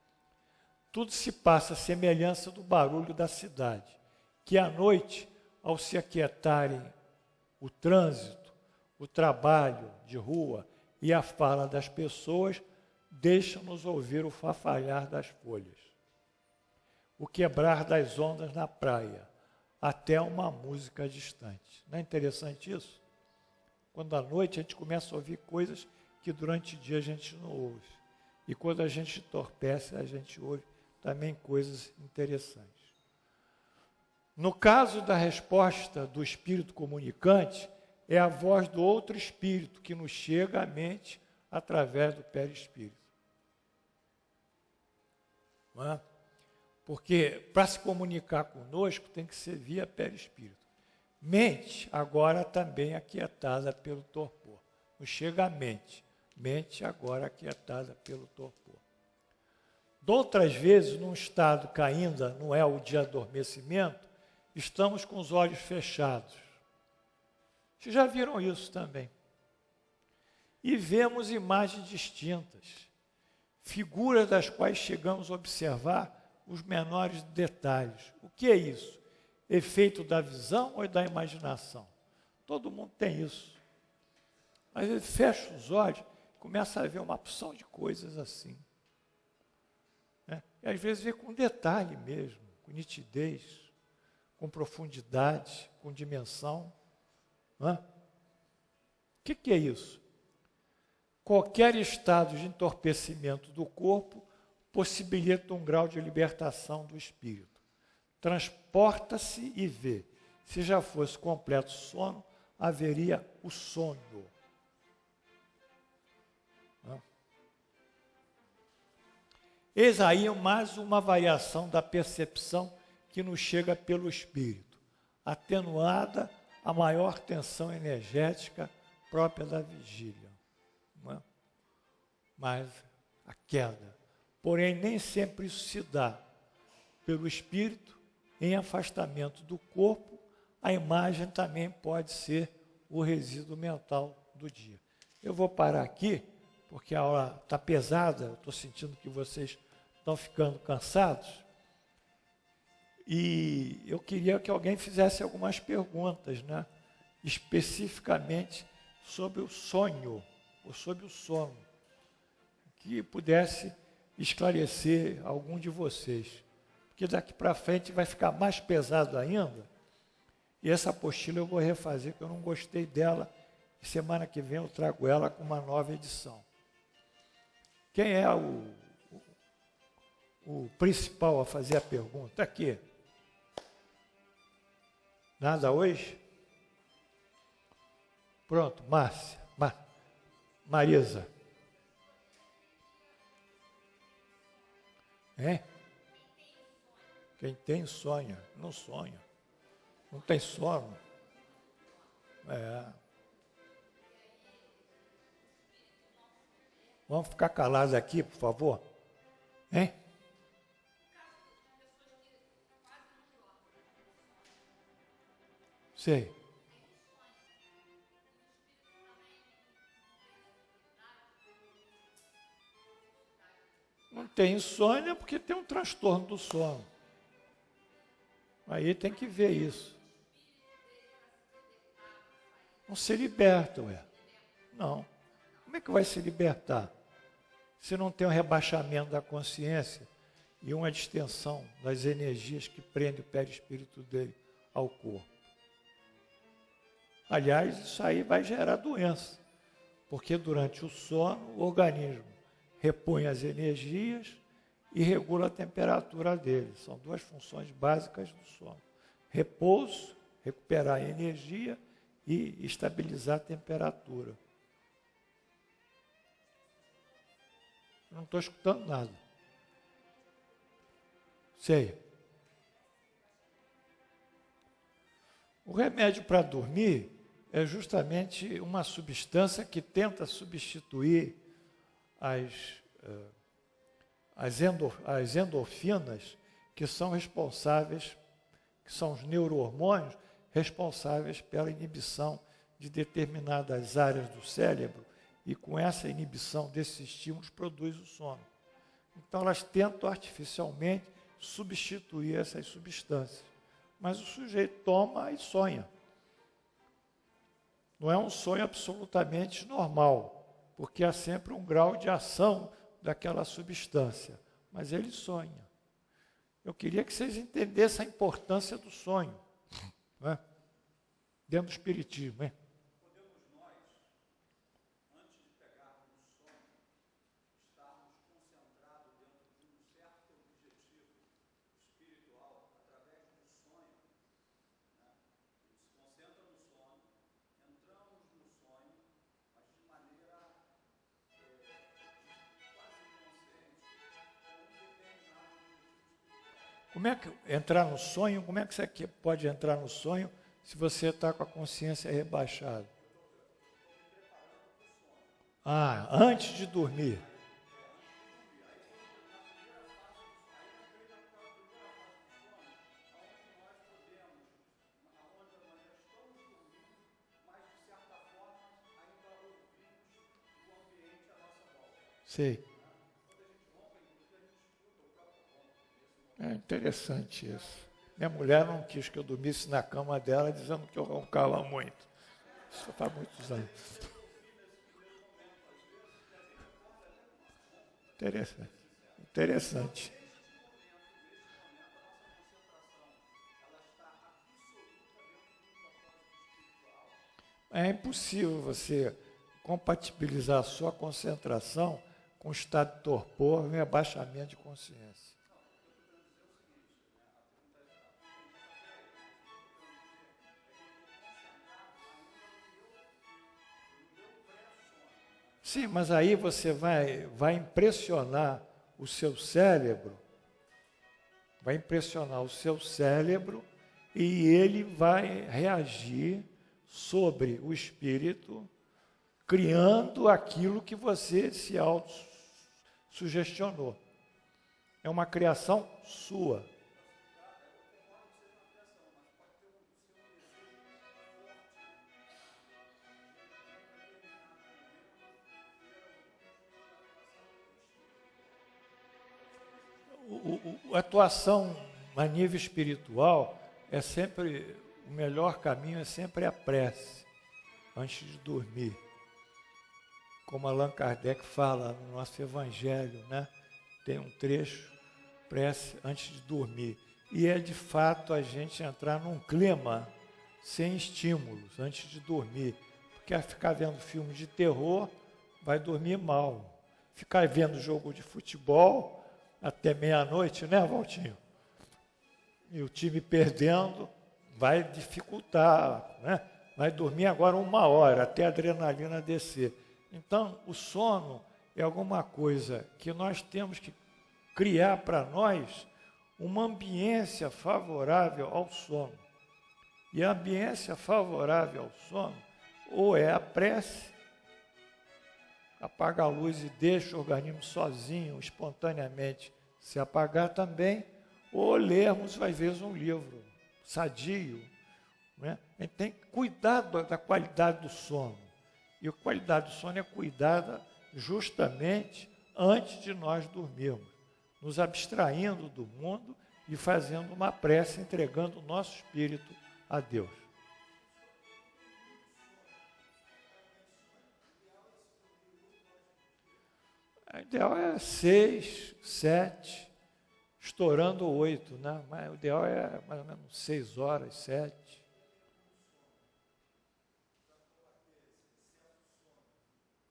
Tudo se passa à semelhança do barulho da cidade, que à noite, ao se aquietarem o trânsito, o trabalho de rua e a fala das pessoas, deixam-nos ouvir o farfalhar das folhas, o quebrar das ondas na praia, até uma música distante. Não é interessante isso? Quando à noite a gente começa a ouvir coisas que durante o dia a gente não ouve. E quando a gente entorpece, a gente ouve também coisas interessantes. No caso da resposta do espírito comunicante, é a voz do outro espírito que nos chega à mente através do perispírito. Não é? Porque para se comunicar conosco tem que ser via perispírito. Mente agora também aquietada pelo torpor. Não chega a mente. Mente agora aquietada pelo torpor. Outras vezes, num estado que ainda não é o de adormecimento, estamos com os olhos fechados. Vocês já viram isso também? E vemos imagens distintas, figuras das quais chegamos a observar os menores detalhes. O que é isso? Efeito da visão ou da imaginação? Todo mundo tem isso. Mas ele fecha os olhos e começa a ver uma porção de coisas assim. Né? E às vezes vê com detalhe mesmo, com nitidez, com profundidade, com dimensão. Né? O que é isso? Qualquer estado de entorpecimento do corpo possibilita um grau de libertação do espírito. Transporta-se e vê. Se já fosse completo sono, haveria o sonho. Eis aí mais uma variação da percepção que nos chega pelo espírito, atenuada a maior tensão energética própria da vigília. Não é? Mas a queda. Porém, nem sempre isso se dá. Pelo espírito, em afastamento do corpo, a imagem também pode ser o resíduo mental do dia. Eu vou parar aqui, porque a aula está pesada, eu estou sentindo que vocês estão ficando cansados. E eu queria que alguém fizesse algumas perguntas, né? Especificamente sobre o sonho, ou sobre o sono, que pudesse esclarecer algum de vocês. Porque daqui para frente vai ficar mais pesado ainda. E essa apostila eu vou refazer, porque eu não gostei dela. E semana que vem eu trago ela com uma nova edição. Quem é o principal a fazer a pergunta? Aqui. Nada hoje? Pronto, Márcia. Marisa. É? Quem tem sonha, não sonha. Não tem sono. É. Vamos ficar calados aqui, por favor? Hein? Sei. Não tem insônia porque tem um transtorno do sono. Aí tem que ver isso. Não se liberta, ué. Não. Como é que vai se libertar? Se não tem um rebaixamento da consciência e uma distensão das energias que prende o perispírito dele ao corpo. Aliás, isso aí vai gerar doença, porque durante o sono o organismo repõe as energias e regula a temperatura dele. São duas funções básicas do sono. Repouso, recuperar a energia e estabilizar a temperatura. Não estou escutando nada. Sei. O remédio para dormir é justamente uma substância que tenta substituir as endorfinas que são responsáveis, que são os neurohormônios responsáveis pela inibição de determinadas áreas do cérebro e com essa inibição desses estímulos produz o sono. Então elas tentam artificialmente substituir essas substâncias, mas o sujeito toma e sonha. Não é um sonho absolutamente normal, porque há sempre um grau de ação daquela substância, mas ele sonha. Eu queria que vocês entendessem a importância do sonho, né? Dentro do espiritismo, hein? Como é que entrar no sonho? Como é que você pode entrar no sonho se você está com a consciência rebaixada? Ah, antes de dormir. Sei. É interessante isso. Minha mulher não quis que eu dormisse na cama dela, dizendo que eu roncava muito. Isso faz muitos anos. Interessante. Interessante. É impossível você compatibilizar a sua concentração com o estado de torpor e abaixamento de consciência. Sim, mas aí você vai impressionar o seu cérebro, e ele vai reagir sobre o espírito, criando aquilo que você se auto-sugestionou. É uma criação sua. A atuação a nível espiritual é sempre, o melhor caminho é sempre a prece, antes de dormir. Como Allan Kardec fala no nosso Evangelho, né? Tem um trecho, prece antes de dormir. E é de fato a gente entrar num clima sem estímulos antes de dormir. Porque ficar vendo filme de terror, vai dormir mal. Ficar vendo jogo de futebol até meia-noite, né, Valtinho? E o time perdendo, vai dificultar, né? Vai dormir agora 1 hora, até a adrenalina descer. Então, o sono é alguma coisa que nós temos que criar para nós uma ambiência favorável ao sono. E a ambiência favorável ao sono ou é a prece, apaga a luz e deixa o organismo sozinho, espontaneamente se apagar também, ou lermos, às vezes, um livro sadio. Né? A gente tem que cuidar da qualidade do sono. E a qualidade do sono é cuidada justamente antes de nós dormirmos, nos abstraindo do mundo e fazendo uma prece, entregando o nosso espírito a Deus. O ideal é 6, 7, estourando 8, né? Mas o ideal é mais ou menos 6 horas, 7.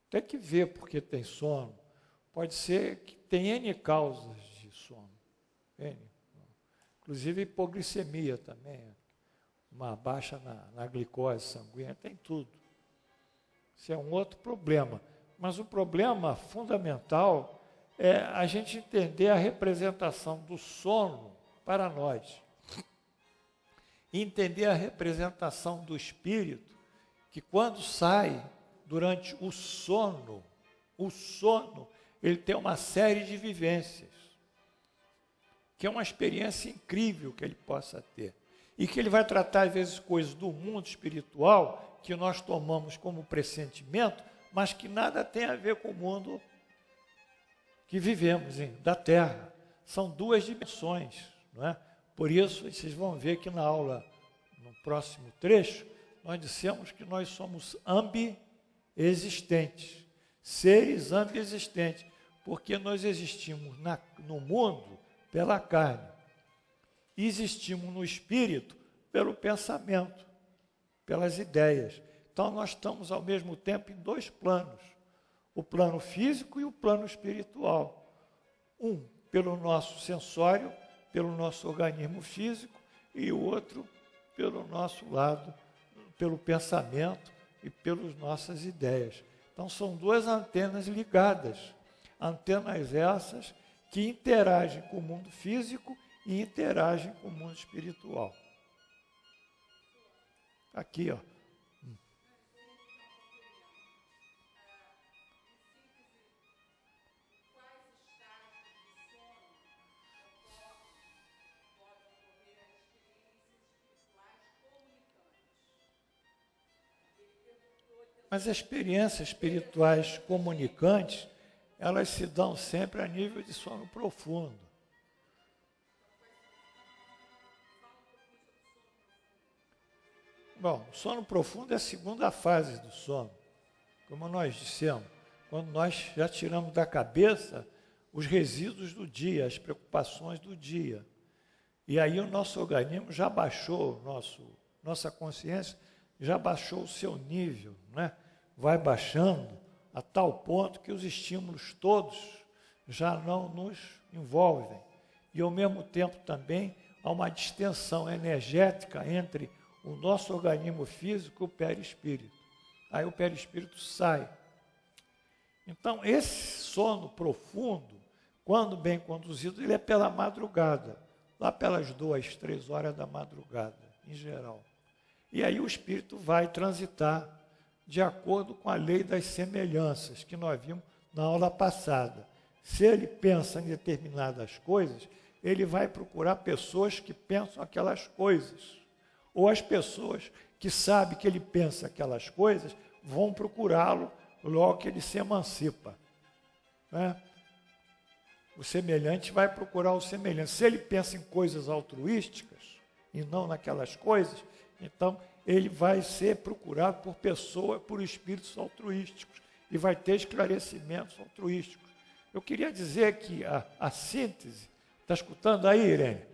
Tem que ver porque tem sono. Pode ser que tem N causas de sono. N. Inclusive hipoglicemia também. Uma baixa na glicose sanguínea, tem tudo. Isso é um outro problema. Mas o problema fundamental é a gente entender a representação do sono para nós. E entender a representação do espírito, que quando sai durante o sono, ele tem uma série de vivências, que é uma experiência incrível que ele possa ter. E que ele vai tratar, às vezes, coisas do mundo espiritual, que nós tomamos como pressentimento, mas que nada tem a ver com o mundo que vivemos, da Terra. São 2 dimensões, não é? Por isso, vocês vão ver que na aula, no próximo trecho, nós dissemos que nós somos ambiexistentes, seres ambiexistentes, porque nós existimos no mundo pela carne, e existimos no espírito pelo pensamento, pelas ideias. Então, nós estamos ao mesmo tempo em 2 planos, o plano físico e o plano espiritual. Um pelo nosso sensório, pelo nosso organismo físico, e o outro pelo nosso lado, pelo pensamento e pelas nossas ideias. Então, são 2 antenas ligadas, antenas essas que interagem com o mundo físico e interagem com o mundo espiritual. Aqui, ó. Mas as experiências espirituais comunicantes, elas se dão sempre a nível de sono profundo. Bom, o sono profundo é a segunda fase do sono. Como nós dissemos, quando nós já tiramos da cabeça os resíduos do dia, as preocupações do dia. E aí o nosso organismo já baixou, nossa consciência já baixou o seu nível, né? Vai baixando a tal ponto que os estímulos todos já não nos envolvem. E ao mesmo tempo também há uma distensão energética entre o nosso organismo físico e o perispírito. Aí o perispírito sai. Então esse sono profundo, quando bem conduzido, ele é pela madrugada, lá pelas 2, 3 horas da madrugada, em geral. E aí o espírito vai transitar de acordo com a lei das semelhanças, que nós vimos na aula passada. Se ele pensa em determinadas coisas, ele vai procurar pessoas que pensam aquelas coisas. Ou as pessoas que sabem que ele pensa aquelas coisas, vão procurá-lo logo que ele se emancipa. Né? O semelhante vai procurar o semelhante. Se ele pensa em coisas altruísticas e não naquelas coisas, então ele vai ser procurado por pessoas, por espíritos altruísticos e vai ter esclarecimentos altruísticos. Eu queria dizer que a síntese, está escutando aí, Irene?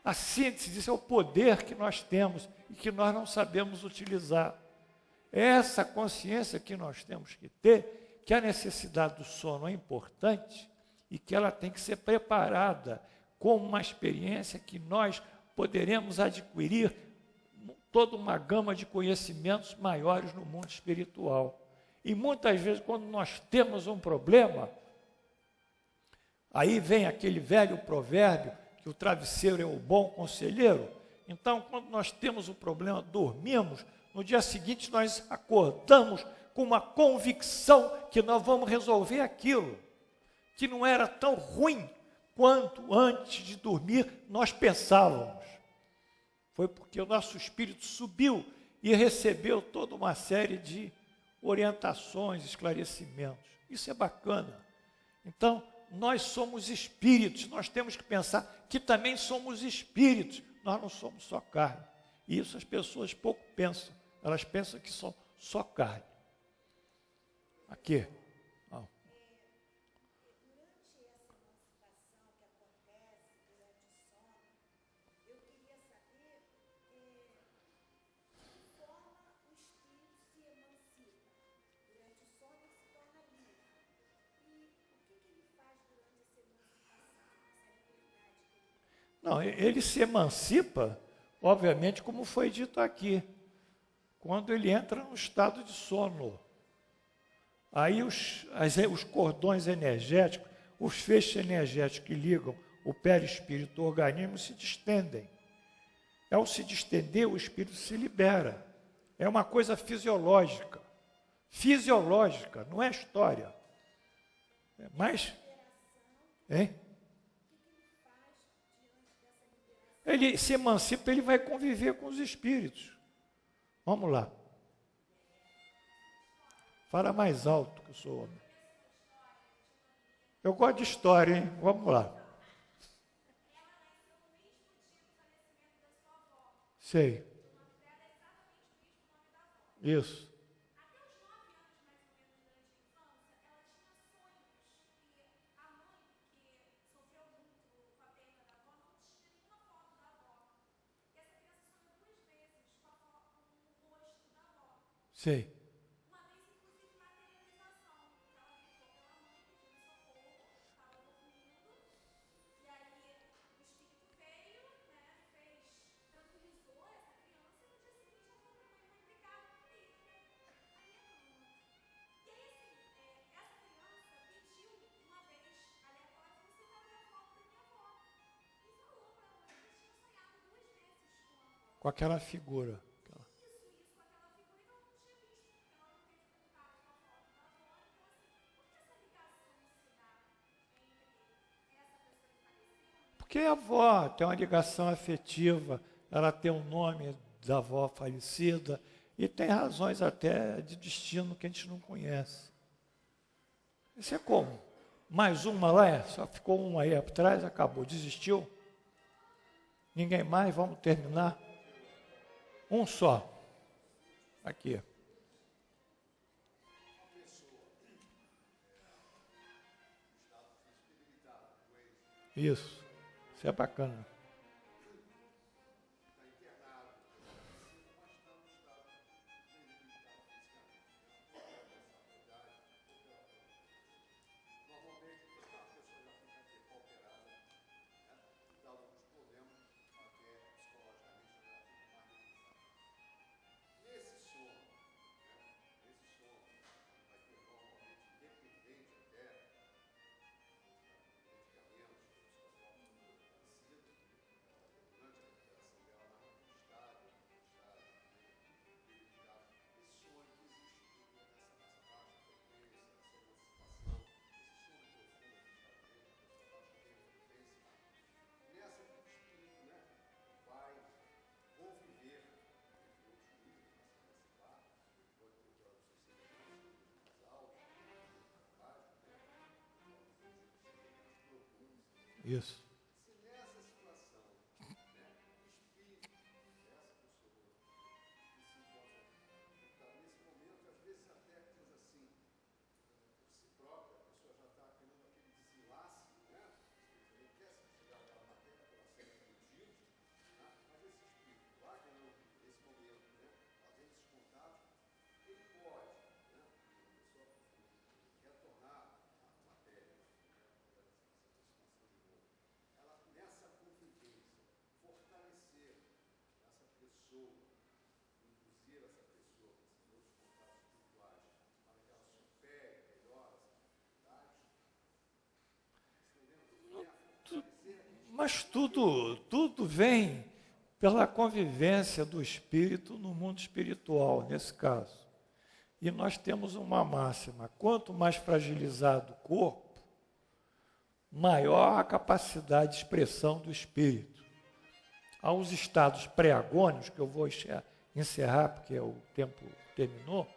A síntese disso é o poder que nós temos e que nós não sabemos utilizar. É essa consciência que nós temos que ter, que a necessidade do sono é importante e que ela tem que ser preparada como uma experiência que nós poderemos adquirir toda uma gama de conhecimentos maiores no mundo espiritual. E muitas vezes, quando nós temos um problema, aí vem aquele velho provérbio que o travesseiro é o bom conselheiro. Então, quando nós temos um problema, dormimos, no dia seguinte nós acordamos com uma convicção que nós vamos resolver aquilo, que não era tão ruim quanto antes de dormir nós pensávamos. Foi porque o nosso espírito subiu e recebeu toda uma série de orientações, esclarecimentos. Isso é bacana. Então, nós somos espíritos, nós temos que pensar que também somos espíritos, nós não somos só carne. E isso as pessoas pouco pensam, elas pensam que são só carne. Aqui. Ó. Não, ele se emancipa, obviamente, como foi dito aqui, quando ele entra no estado de sono. Aí os cordões energéticos, os feixes energéticos que ligam o perispírito ao organismo se distendem. Ao se distender, o espírito se libera. É uma coisa fisiológica. Fisiológica, não é história. Mas, hein? Ele se emancipa, ele vai conviver com os espíritos. Vamos lá. Fala mais alto que eu sou homem. Eu gosto de história, hein? Vamos lá. Sei. Isso. Sei. com aquela figura. Porque a avó tem uma ligação afetiva, ela tem o nome da avó falecida e tem razões até de destino que a gente não conhece. Isso é como? Mais uma lá, só ficou uma aí atrás, acabou, desistiu? Ninguém mais, vamos terminar? Um só. Aqui. Isso. Isso é bacana. Isso. Mas tudo vem pela convivência do espírito no mundo espiritual, nesse caso. E nós temos uma máxima: quanto mais fragilizado o corpo, maior a capacidade de expressão do espírito. Há os estados pré-agônicos, que eu vou encerrar porque o tempo terminou,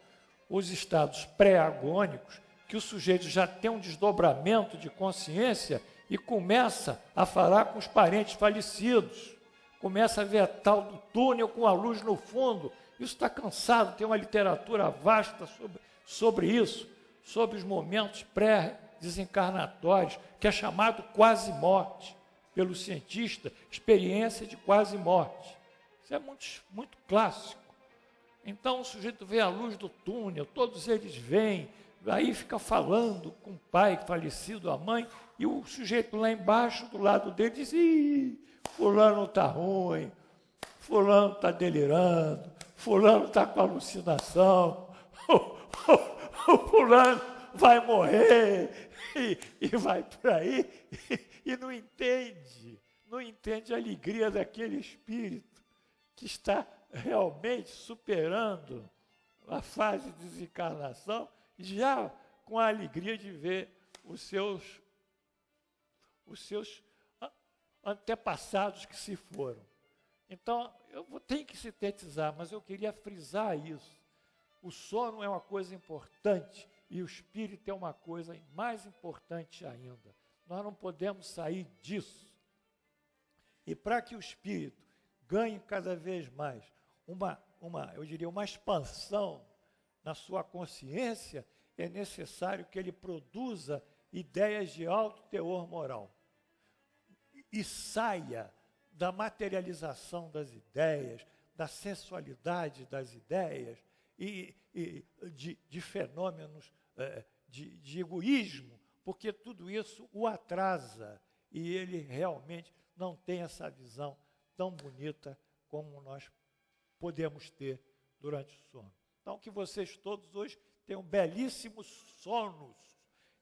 os estados pré-agônicos, que o sujeito já tem um desdobramento de consciência e começa a falar com os parentes falecidos, começa a ver a tal do túnel com a luz no fundo. Isso está cansado, tem uma literatura vasta sobre isso, sobre os momentos pré-desencarnatórios, que é chamado quase-morte, pelo cientista, experiência de quase-morte. Isso é muito clássico. Então o sujeito vê a luz do túnel, todos eles vêm, aí fica falando com o pai falecido, a mãe, e o sujeito lá embaixo, do lado dele, diz: ih, fulano está ruim, fulano está delirando, fulano está com alucinação, o fulano vai morrer, e vai por aí, e não entende a alegria daquele espírito que está realmente superando a fase de desencarnação, já com a alegria de ver os seus antepassados que se foram. Então, eu tenho que sintetizar, mas eu queria frisar isso. O sono é uma coisa importante e o espírito é uma coisa mais importante ainda. Nós não podemos sair disso. E para que o espírito ganhe cada vez mais eu diria, uma expansão na sua consciência, é necessário que ele produza ideias de alto teor moral e saia da materialização das ideias, da sensualidade das ideias e de fenômenos de egoísmo, porque tudo isso o atrasa e ele realmente não tem essa visão tão bonita como nós podemos ter durante o sono. Então, que vocês todos hoje tenham belíssimos sonos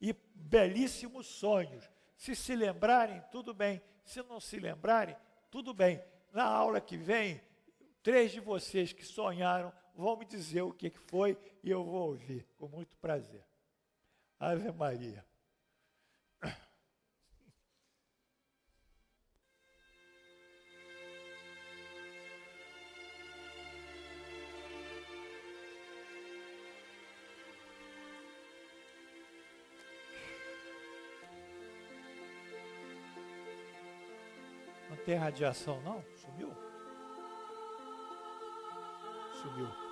e belíssimos sonhos. Se lembrarem, tudo bem. Se não se lembrarem, tudo bem. Na aula que vem, 3 de vocês que sonharam vão me dizer o que foi e eu vou ouvir, com muito prazer. Ave Maria. Não tem radiação, não? Sumiu? Sumiu.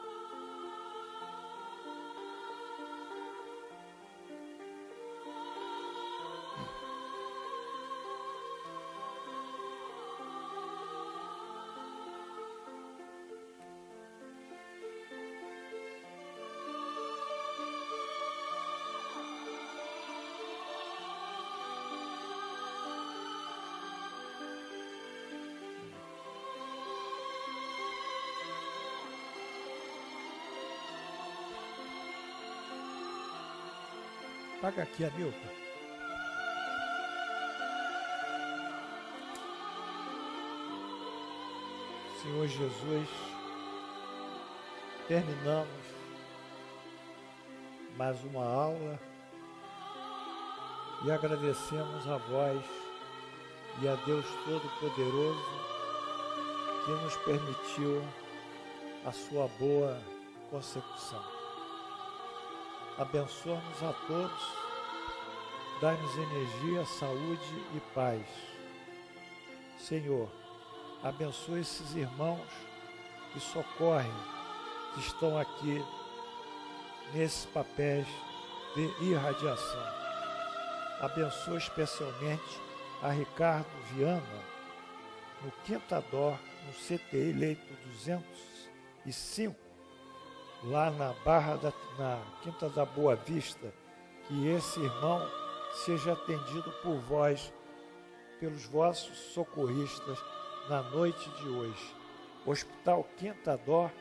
Paga aqui, Amilcar. Senhor Jesus, terminamos mais uma aula e agradecemos a vós e a Deus Todo-Poderoso que nos permitiu a sua boa consecução. Abençoa-nos a todos, dá-nos energia, saúde e paz. Senhor, abençoa esses irmãos que socorrem, que estão aqui nesses papéis de irradiação. Abençoa especialmente a Ricardo Viana, no Quinta Dó, no CTI Leito 205, lá na Quinta da Boa Vista, que esse irmão seja atendido por vós, pelos vossos socorristas, na noite de hoje. Hospital Quinta Dó,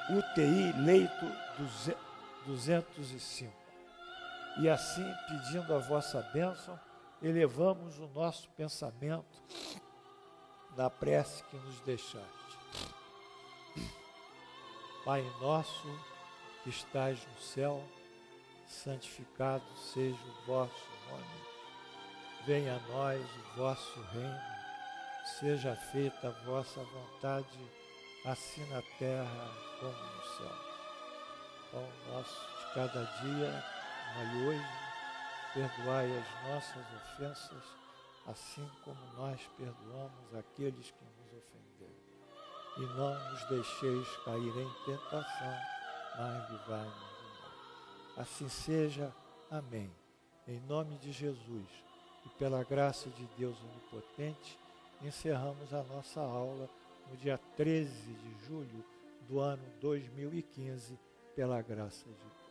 UTI Leito 205. E assim, pedindo a vossa bênção, elevamos o nosso pensamento na prece que nos deixaste. Pai nosso, que estais no céu, santificado seja o vosso nome. Venha a nós o vosso reino, seja feita a vossa vontade, assim na terra como no céu. Pão nosso de cada dia, dai hoje, perdoai as nossas ofensas, assim como nós perdoamos aqueles que nos ofenderam. E não nos deixeis cair em tentação, mas livrai-nos do mal. Assim seja. Amém. Em nome de Jesus e pela graça de Deus Onipotente, encerramos a nossa aula no dia 13 de julho do ano 2015, pela graça de Deus.